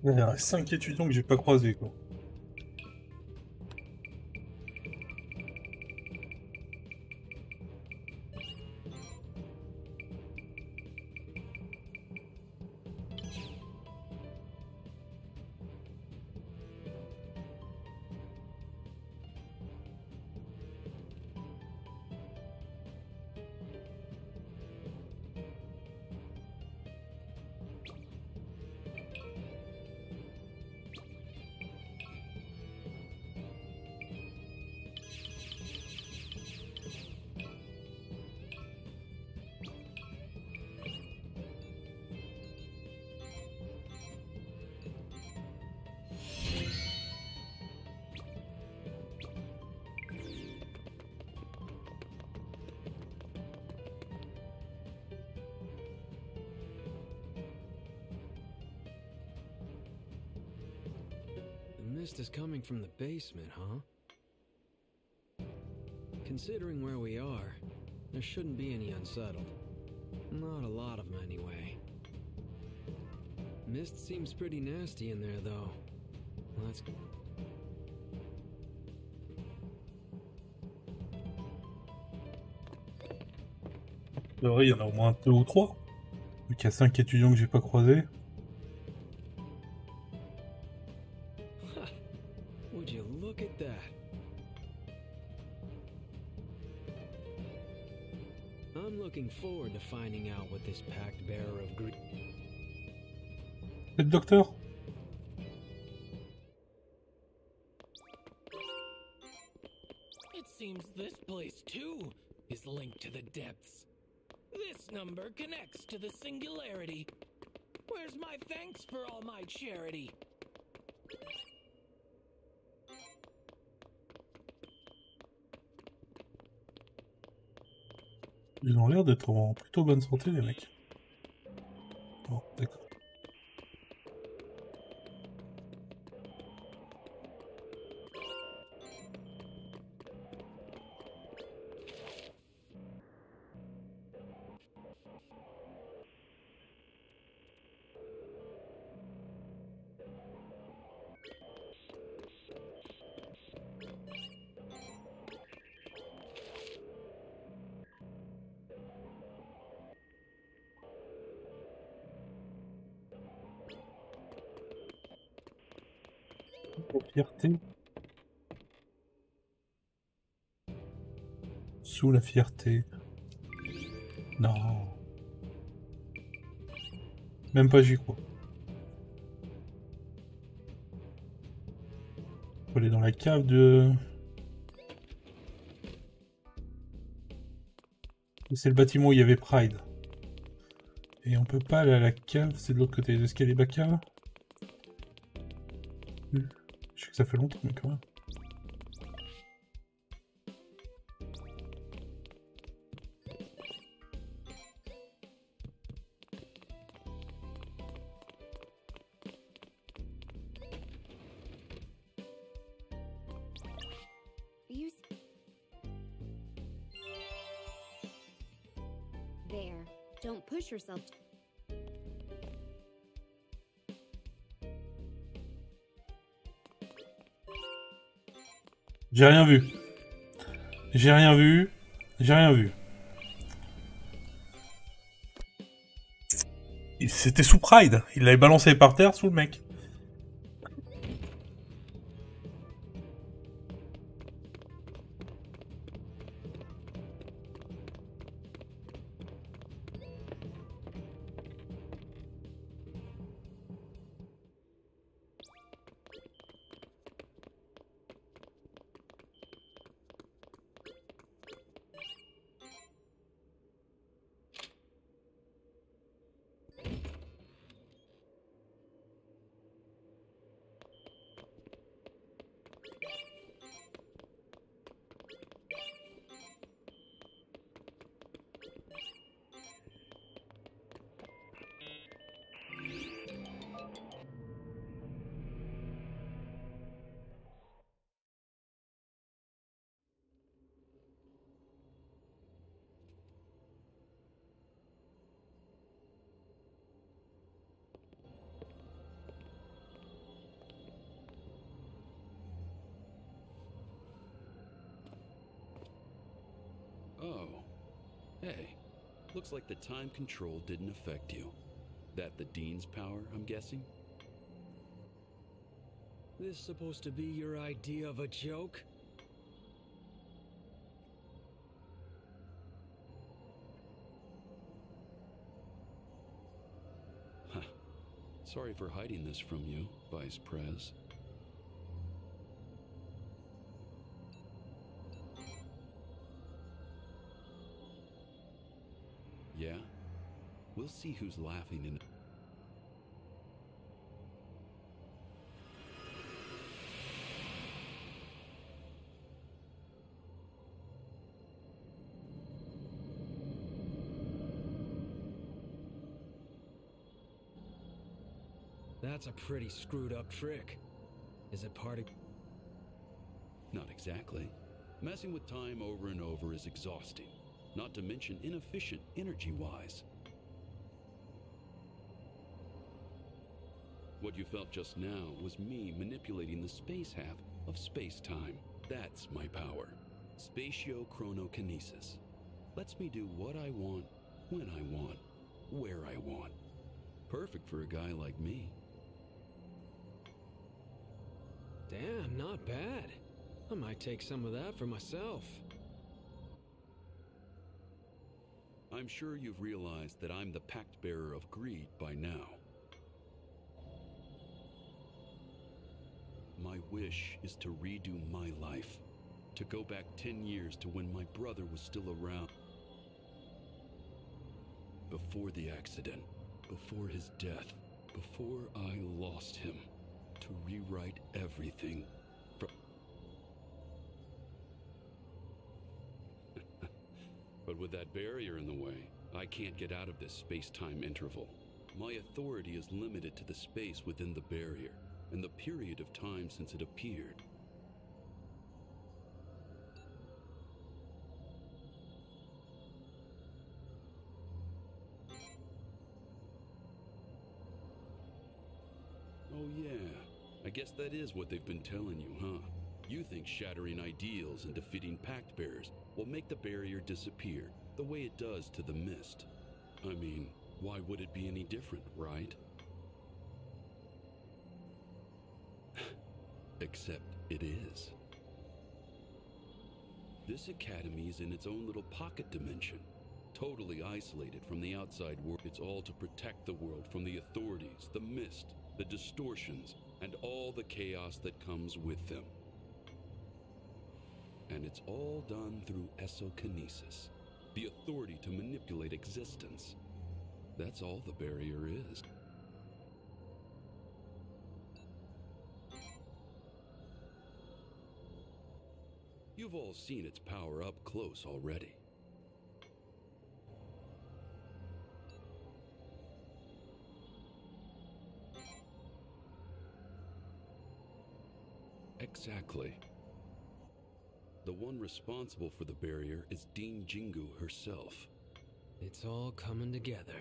Il y a 5 étudiants que j'ai pas croisés, quoi. The mist is coming from the basement, huh? Considering where we are, there shouldn't be any unsettled. Not a lot of them, anyway. Mist seems pretty nasty in there, though. Let's... Il y en a au moins 2 ou 3. Vu qu'il y a 5 étudiants que j'ai pas croisés. Would you look at that? I'm looking forward to finding out what this pact bearer of grief... C'est le docteur? It seems this place, too, is linked to the depths. This number connects to the singularity. Where's my thanks for all my charity? Ils ont l'air d'être en plutôt bonne santé, les mecs. Bon, d'accord. La fierté. Sous la fierté. Non. Même pas j'y crois. Faut aller dans la cave de... C'est le bâtiment où il y avait Pride. Et on peut pas aller à la cave, c'est de l'autre côté des escaliers Bakael. Je sais que ça fait longtemps, mais quand même. There. Don't push yourself. J'ai rien vu. J'ai rien vu. J'ai rien vu. C'était sous Pride. Il l'avait balancé par terre sous le mec. Hey, looks like the time control didn't affect you. That the Dean's power, I'm guessing? This supposed to be your idea of a joke? Huh. Sorry for hiding this from you, Vice Prez. Yeah? We'll see who's laughing in... That's a pretty screwed up trick. Is it part of... Not exactly. Messing with time over and over is exhausting, not to mention inefficient energy-wise. What you felt just now was me manipulating the space half of space-time. That's my power. Spatio-chronokinesis. Lets me do what I want, when I want, where I want. Perfect for a guy like me. Damn, not bad. I might take some of that for myself. I'm sure you've realized that I'm the pact bearer of greed by now. My wish is to redo my life, to go back 10 years to when my brother was still around. Before the accident, before his death, before I lost him, to rewrite everything from... But with that barrier in the way, I can't get out of this space-time interval. My authority is limited to the space within the barrier, and the period of time since it appeared. Oh yeah, I guess that is what they've been telling you, huh? You think shattering ideals and defeating pact bearers will make the barrier disappear, the way it does to the mist. I mean, why would it be any different, right? Except it is. This academy is in its own little pocket dimension, totally isolated from the outside world. It's all to protect the world from the authorities, the mist, the distortions, and all the chaos that comes with them. And it's all done through esokinesis, the authority to manipulate existence. That's all the barrier is. You've all seen its power up close already. Exactly. The one responsible for the barrier is Dean Jingu herself. It's all coming together.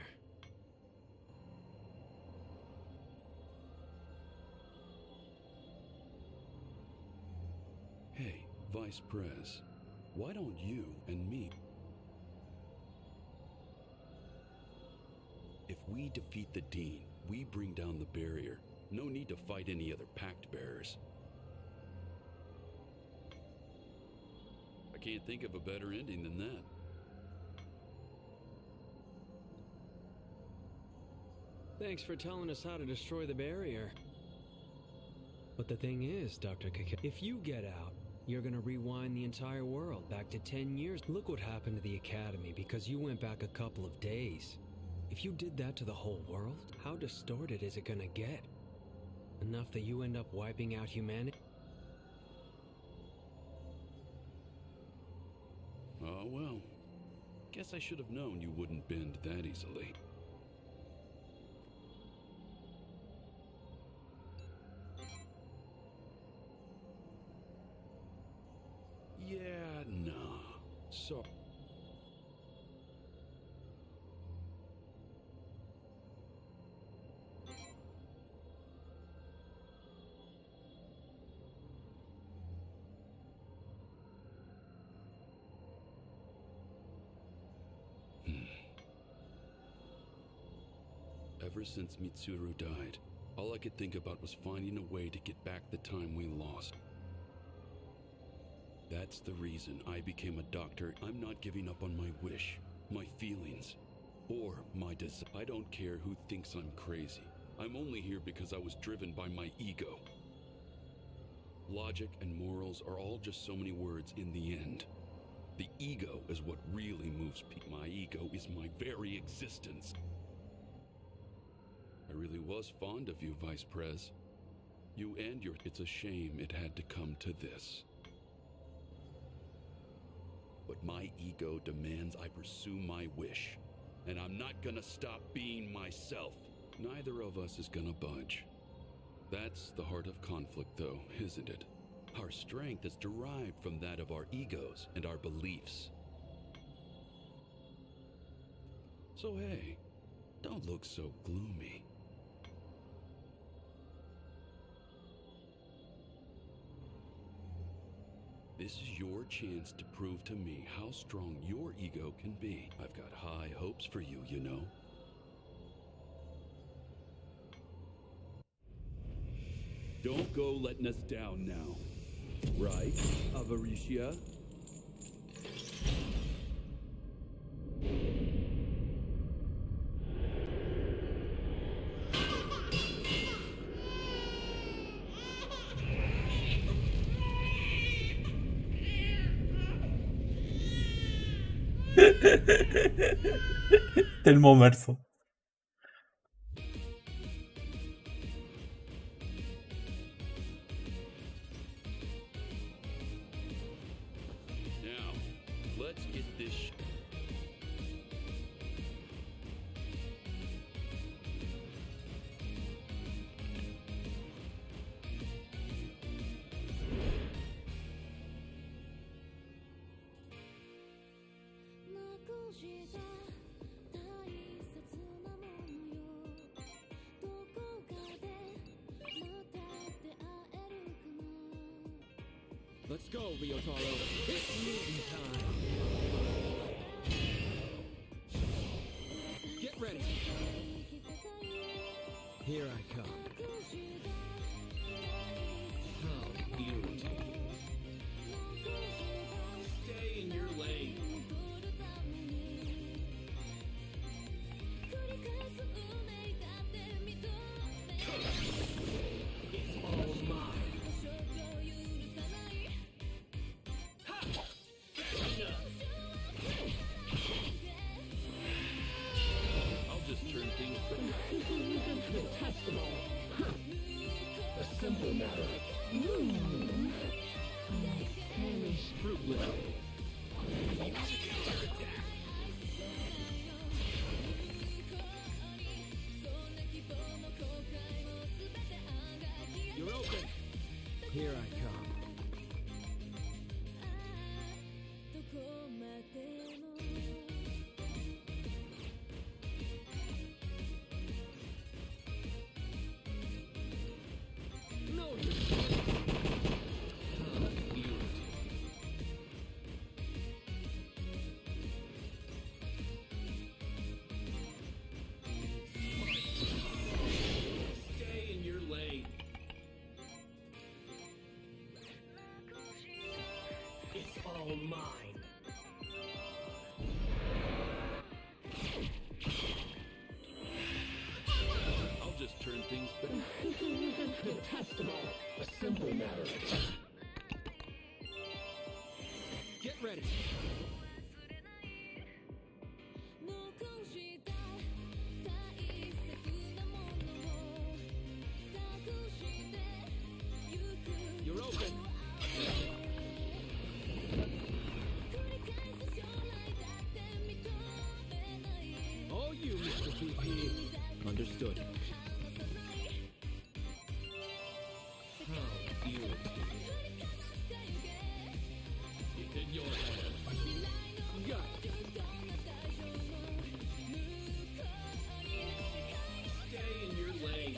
Hey, Vice Prez, why don't you and me... If we defeat the Dean, we bring down the barrier. No need to fight any other pact bearers. I can't think of a better ending than that. Thanks for telling us how to destroy the barrier. But the thing is, Dr. Kaka, if you get out, you're gonna rewind the entire world back to 10 years. Look what happened to the Academy because you went back a couple of days. If you did that to the whole world, how distorted is it gonna get? Enough that you end up wiping out humanity? Oh well. Guess I should have known you wouldn't bend that easily. Yeah, nah. So... Ever since Mitsuru died, all I could think about was finding a way to get back the time we lost. That's the reason I became a doctor. I'm not giving up on my wish, my feelings, or my desire. I don't care who thinks I'm crazy. I'm only here because I was driven by my ego. Logic and morals are all just so many words in the end. The ego is what really moves people. My ego is my very existence. I really was fond of you, Vice Prez. You and your... It's a shame it had to come to this. But my ego demands I pursue my wish. And I'm not gonna stop being myself. Neither of us is gonna budge. That's the heart of conflict, though, isn't it? Our strength is derived from that of our egos and our beliefs. So hey, don't look so gloomy. This is your chance to prove to me how strong your ego can be. I've got high hopes for you, you know. Don't go letting us down now. Right, Avaricia? Tellement malsain. Now, let's get this Let's go, Ryotaro. It's meeting time. Get ready. Here I come. How irritating. Stay in your lane. It's all mine. I'll just turn things Detestable. A simple matter. Fruitless. You're open. Here I come. No, you can't. Stay in your lane. It's all mine. I'll just turn things back. Detestable. A simple matter. Get ready. You're open. Oh, you, Mr. PP. Understood. How irritating. It's in your hands. Got it. Stay in your lane.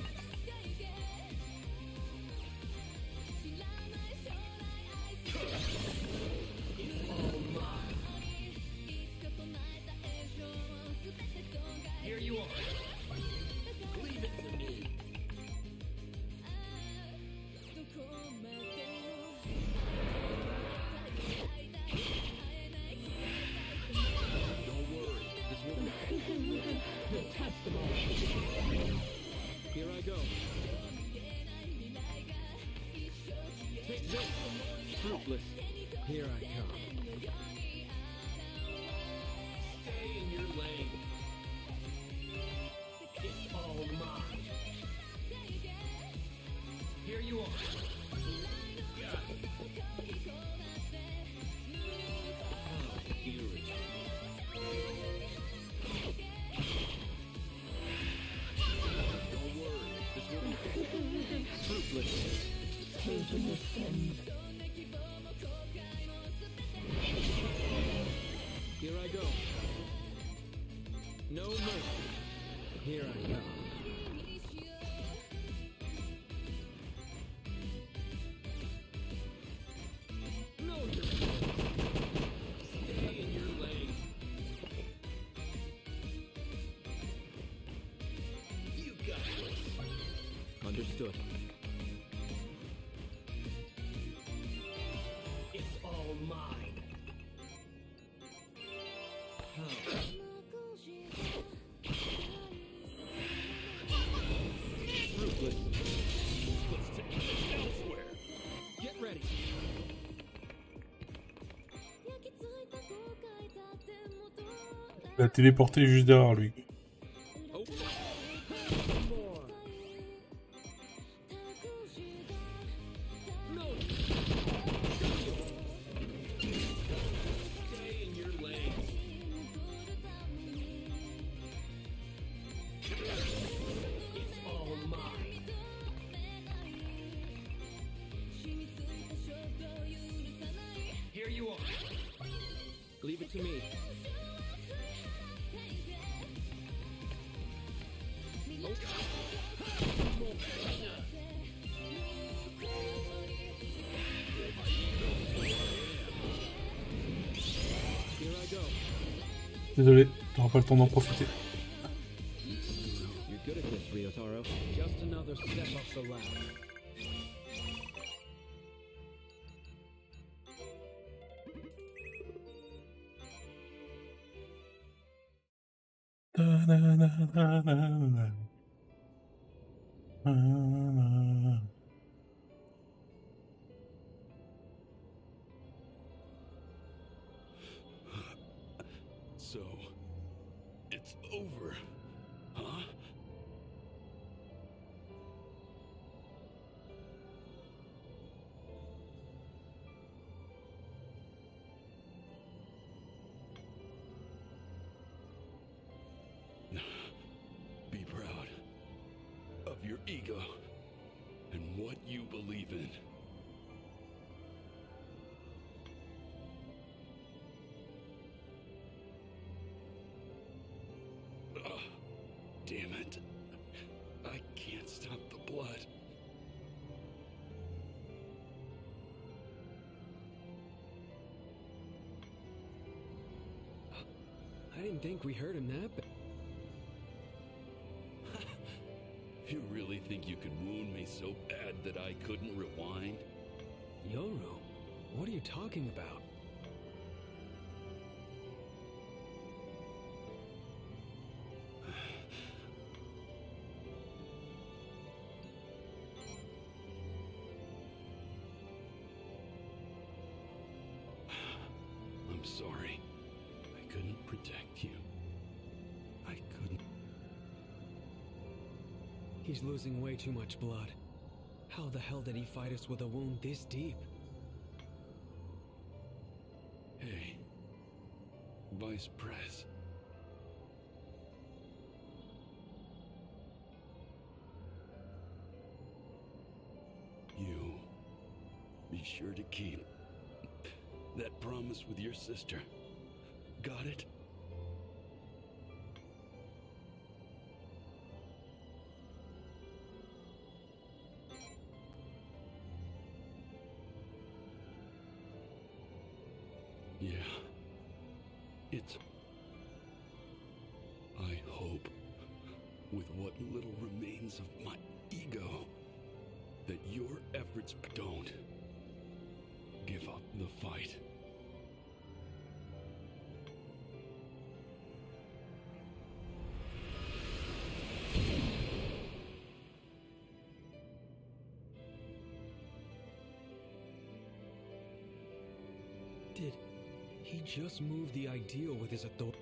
It's all mine. Here you are. come. Stay in your lane. It's all mine. Here you are. Got it. How irritating. Don't worry, this will be fruitless. Here I go. No mercy. Here I come. No mercy. Stay in your lane. You got this. Understood. It's all mine. Ruthless. Let's take this elsewhere. Get ready. Il a téléporté juste derrière lui. Oh. More. No. Stay in your lane. It's all mine. Here you are. Leave it to me. Here I go. Désolé, t'auras pas le temps d'en profiter. You're good at this, Ryotaro. Just another step up the ladder. So, it's over, huh? Be proud of your ego and what you believe in. Damn it. I can't stop the blood. I didn't think we heard him that bad. You really think you could wound me so bad that I couldn't rewind? Yoru, what are you talking about? I'm sorry. I couldn't protect you. I couldn't. He's losing way too much blood. How the hell did he fight us with a wound this deep? Hey, Vice Press. You be sure to keep that promise with your sister. Got it? Yeah. It's... I hope, with what little remains of my ego, that your efforts don't give up the fight. did... He just moved the ideal with his authority.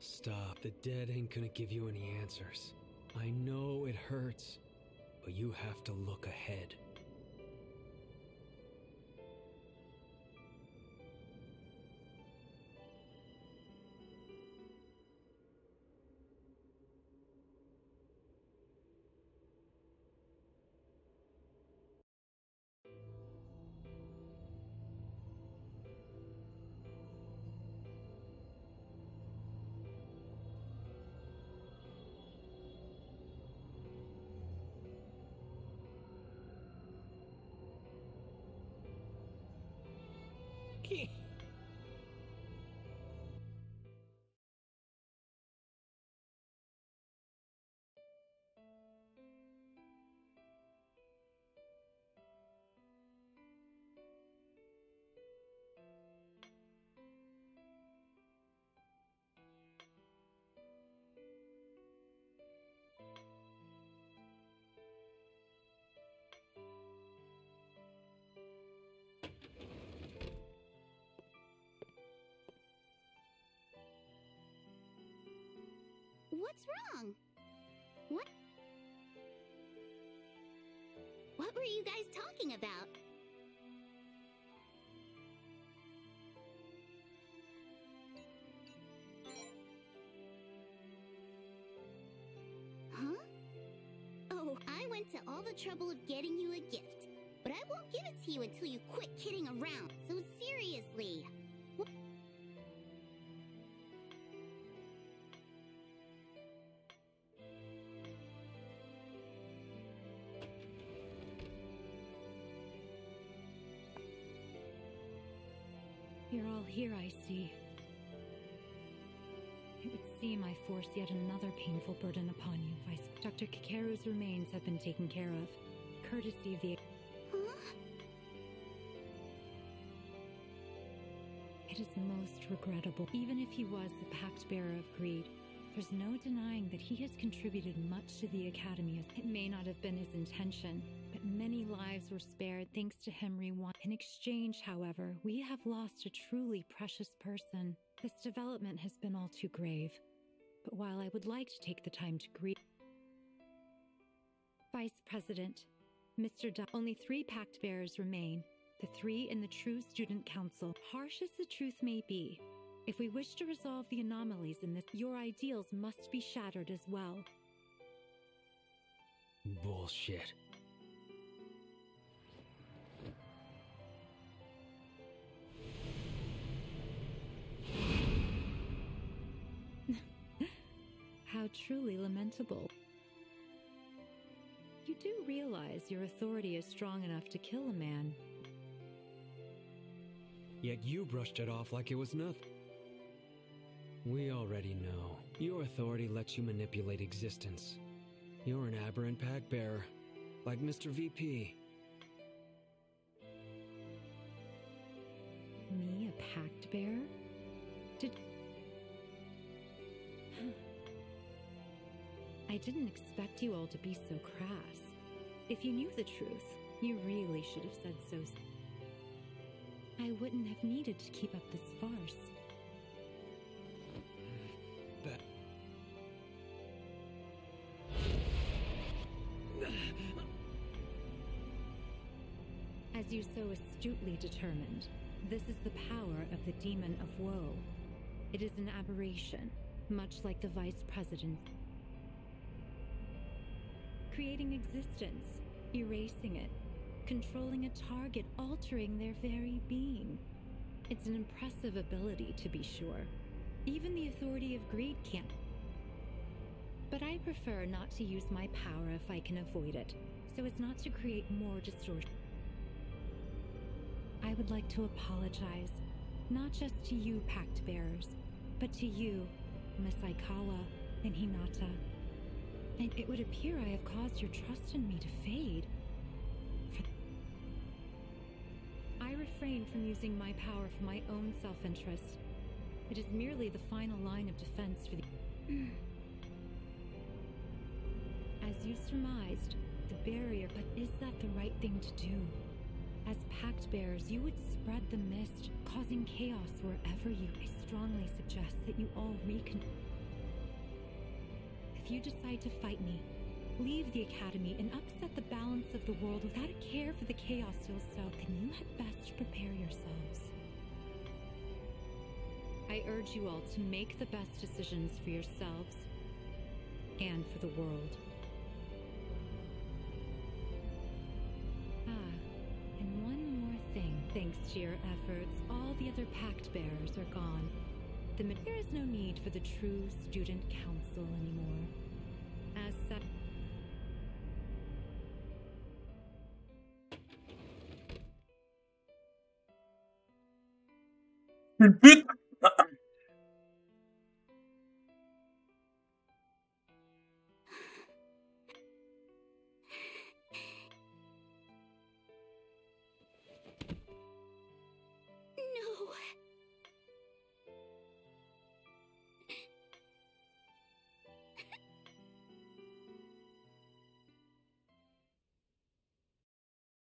Stop. The dead ain't gonna give you any answers. I know it hurts, but you have to look ahead. What's wrong? What? What were you guys talking about? Huh? Oh, I went to all the trouble of getting you a gift, but I won't give it to you until you quit kidding around. So seriously. You're all here, I see. It would seem I forced yet another painful burden upon you, Vice. Dr. Kakeru's remains have been taken care of, courtesy of the... Huh? It is most regrettable. Even if he was the pact bearer of greed, there's no denying that he has contributed much to the Academy. It may not have been his intention, but many lives were spared thanks to him In exchange, however, we have lost a truly precious person. This development has been all too grave. But while I would like to take the time to grieve... Vice President, only 3 pact bearers remain, the 3 in the True Student Council. Harsh as the truth may be, if we wish to resolve the anomalies in this, your ideals must be shattered as well. Bullshit. How truly lamentable. You do realize your authority is strong enough to kill a man. Yet you brushed it off like it was nothing. We already know. Your authority lets you manipulate existence. You're an aberrant pact bearer, like Mr. VP. Me, a pact bearer? I didn't expect you all to be so crass. If you knew the truth, you really should have said so. I wouldn't have needed to keep up this farce. As you so astutely determined, this is the power of the demon of woe. It is an aberration, much like the Vice President's. Creating existence, erasing it, controlling a target, altering their very being. It's an impressive ability, to be sure. Even the authority of greed can't. But I prefer not to use my power if I can avoid it, so as not to create more distortion. I would like to apologize, not just to you, Pact Bearers, but to you, Miss Aikawa and Hinata. And it would appear I have caused your trust in me to fade. I refrain from using my power for my own self-interest. It is merely the final line of defense for the... As you surmised, the barrier, but is that the right thing to do? As Pact Bearers, you would spread the mist, causing chaos wherever you... I strongly suggest that you all If you decide to fight me, leave the Academy and upset the balance of the world without a care for the chaos you'll sow, then you had best prepare yourselves. I urge you all to make the best decisions for yourselves and for the world. And one more thing. Thanks to your efforts, all the other Pact Bearers are gone. There is no need for the true Student Council anymore. As such... Une pute.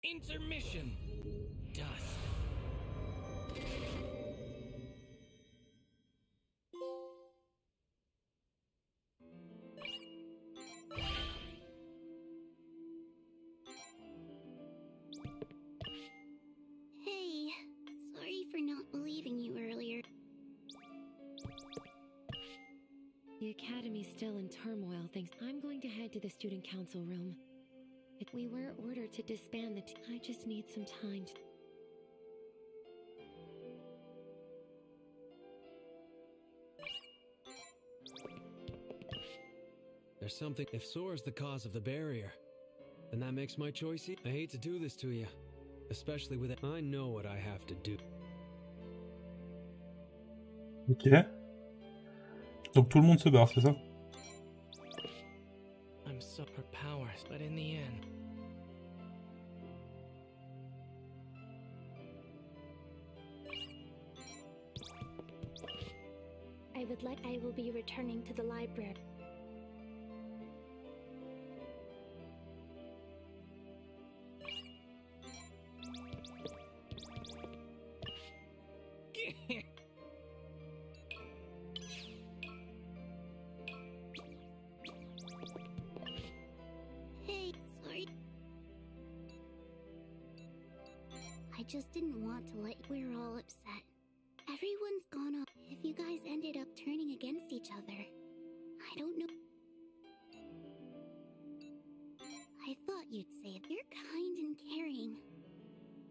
Intermission. Dust. Hey, sorry for not believing you earlier. The Academy's still in turmoil, thanks. I'm going to head to the Student Council room. We were ordered to disband the I just need some time to... There's something. If Sora's the cause of the barrier, then that makes my choice. I hate to do this to you, especially with it. I know what I have to do. Ok. Donc tout le monde se barre, c'est ça? I'm so her powers, but in the end. I will be returning to the library. Hey, sorry. I just didn't want to let you. We're all upset. Everyone's gone off. If you guys ended up turning against each other, I don't know. I thought you'd say it. You're kind and caring.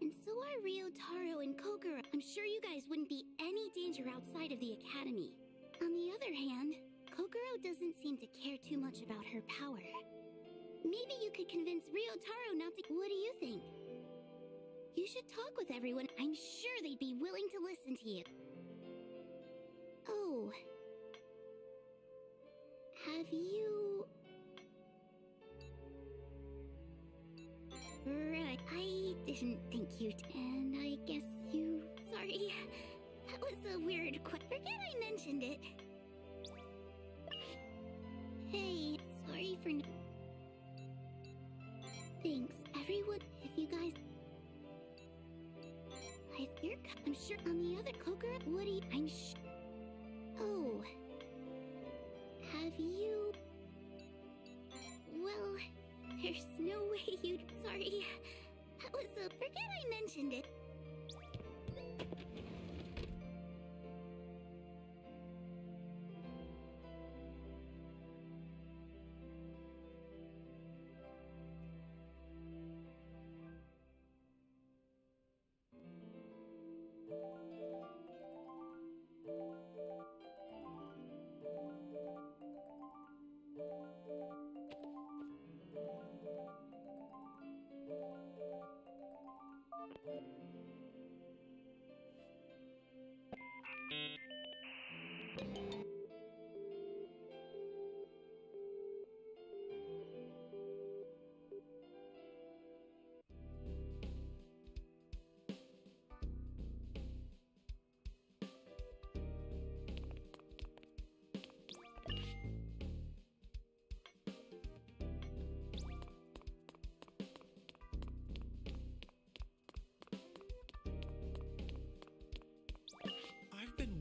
And so are Ryotaro and Kokoro. I'm sure you guys wouldn't be any danger outside of the Academy. On the other hand, Kokoro doesn't seem to care too much about her power. Maybe you could convince Ryotaro not to... What do you think? You should talk with everyone. I'm sure they'd be willing to listen to you. Oh. Have you... Right. I didn't think you'd... And I guess you... Sorry. That was a weird question. Forget I mentioned it. Hey, sorry for... Thanks, everyone. If you guys... I'm sure on the other Kokoro, what do you... I'm sure... Oh. Have you... Well, there's no way you'd... Sorry. That was a... Forget I mentioned it.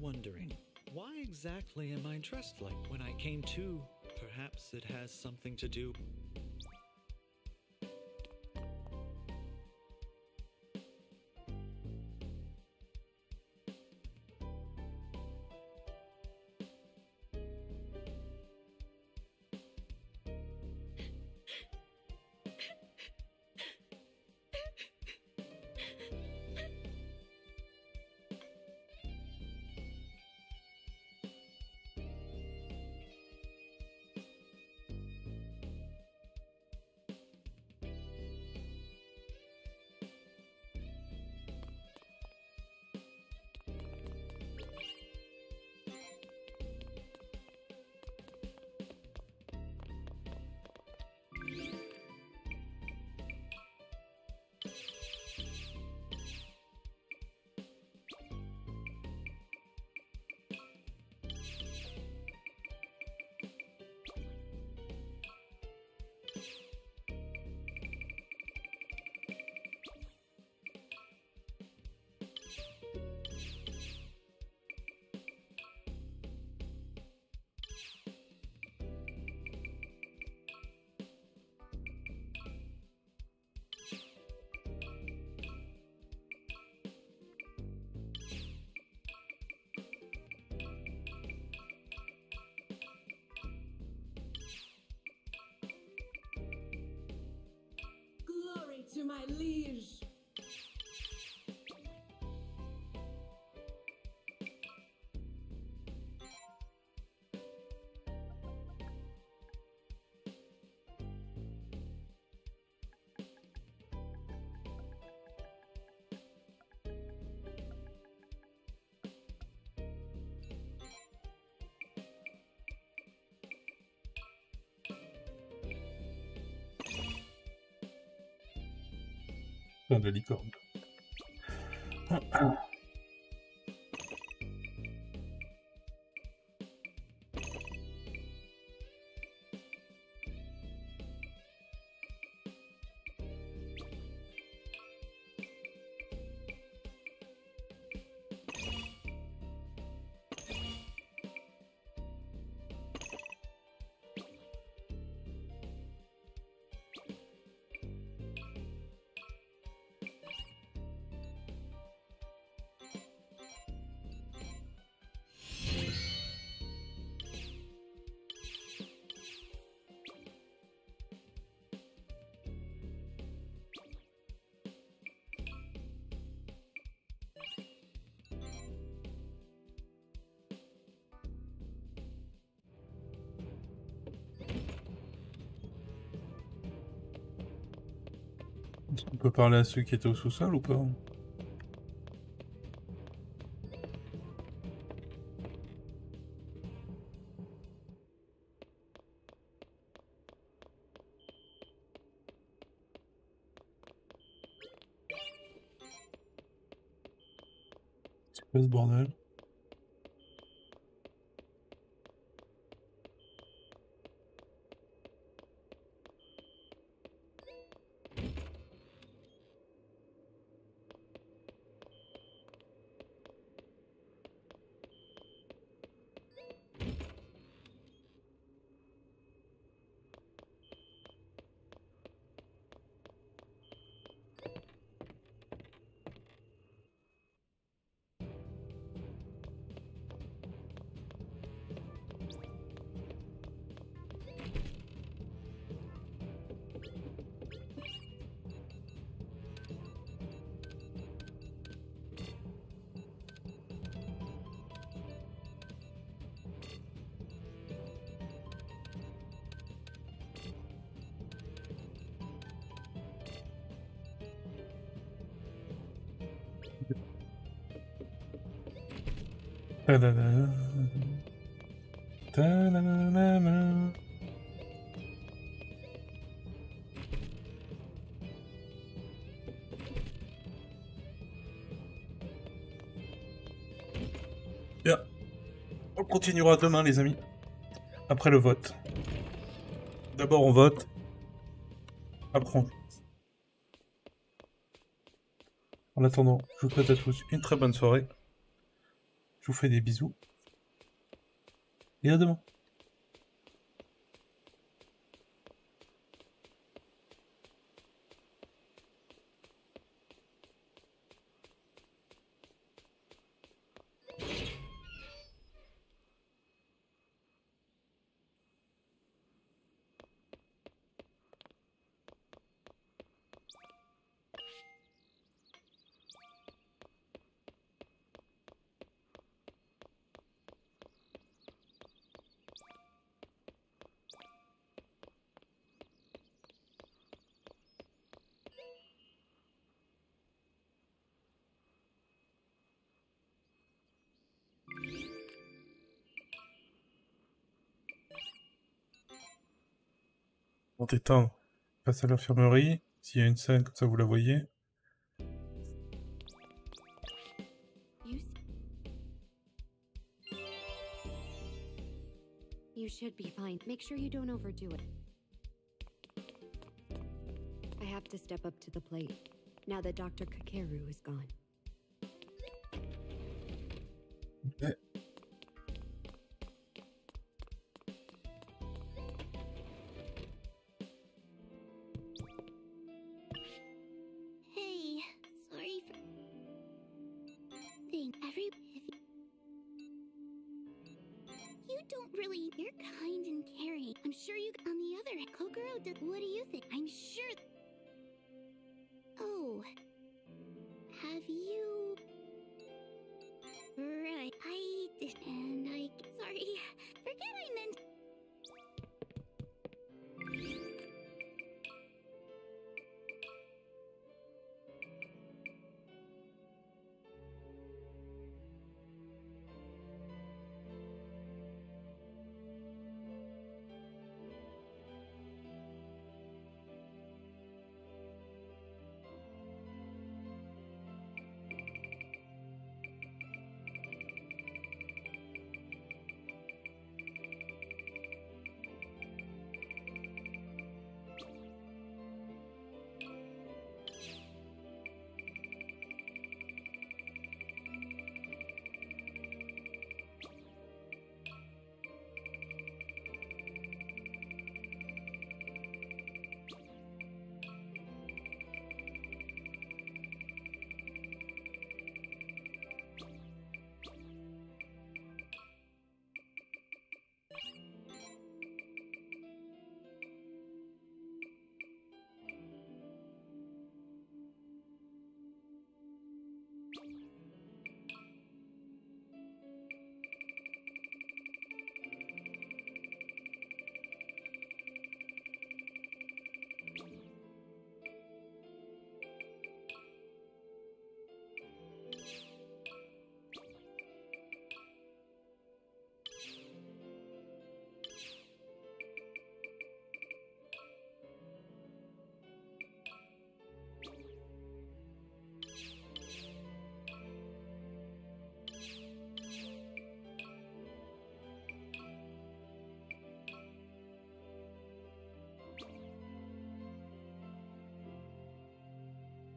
wondering, why exactly am I dressed like when I came to? Perhaps it has something to do. To my liege. De licorne. On peut parler à ceux qui étaient au sous-sol ou pas? C'est quoi ce bordel? Ta-da-da. Ta-da-da-da-da. Bien. On continuera demain, les amis. Après le vote. D'abord, on vote. Après, on... En attendant, je vous souhaite à tous une très bonne soirée. Je vous fais des bisous. Et à demain. Bon, t'éteins. Passe à l'infirmerie. S'il y a une scène, comme ça vous la voyez. You should be fine. Make sure you don't overdo it. I have to step up to the plate now that Dr. Kakeru is gone. Okay. Hey, sorry for... thing. You don't really... You're kind and caring. I'm sure you... On the other hand, Kokoro does... What do you think? I'm sure... Oh. Have you... Right. I did... And I... Sorry. Forget I meant...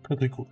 Très très cool.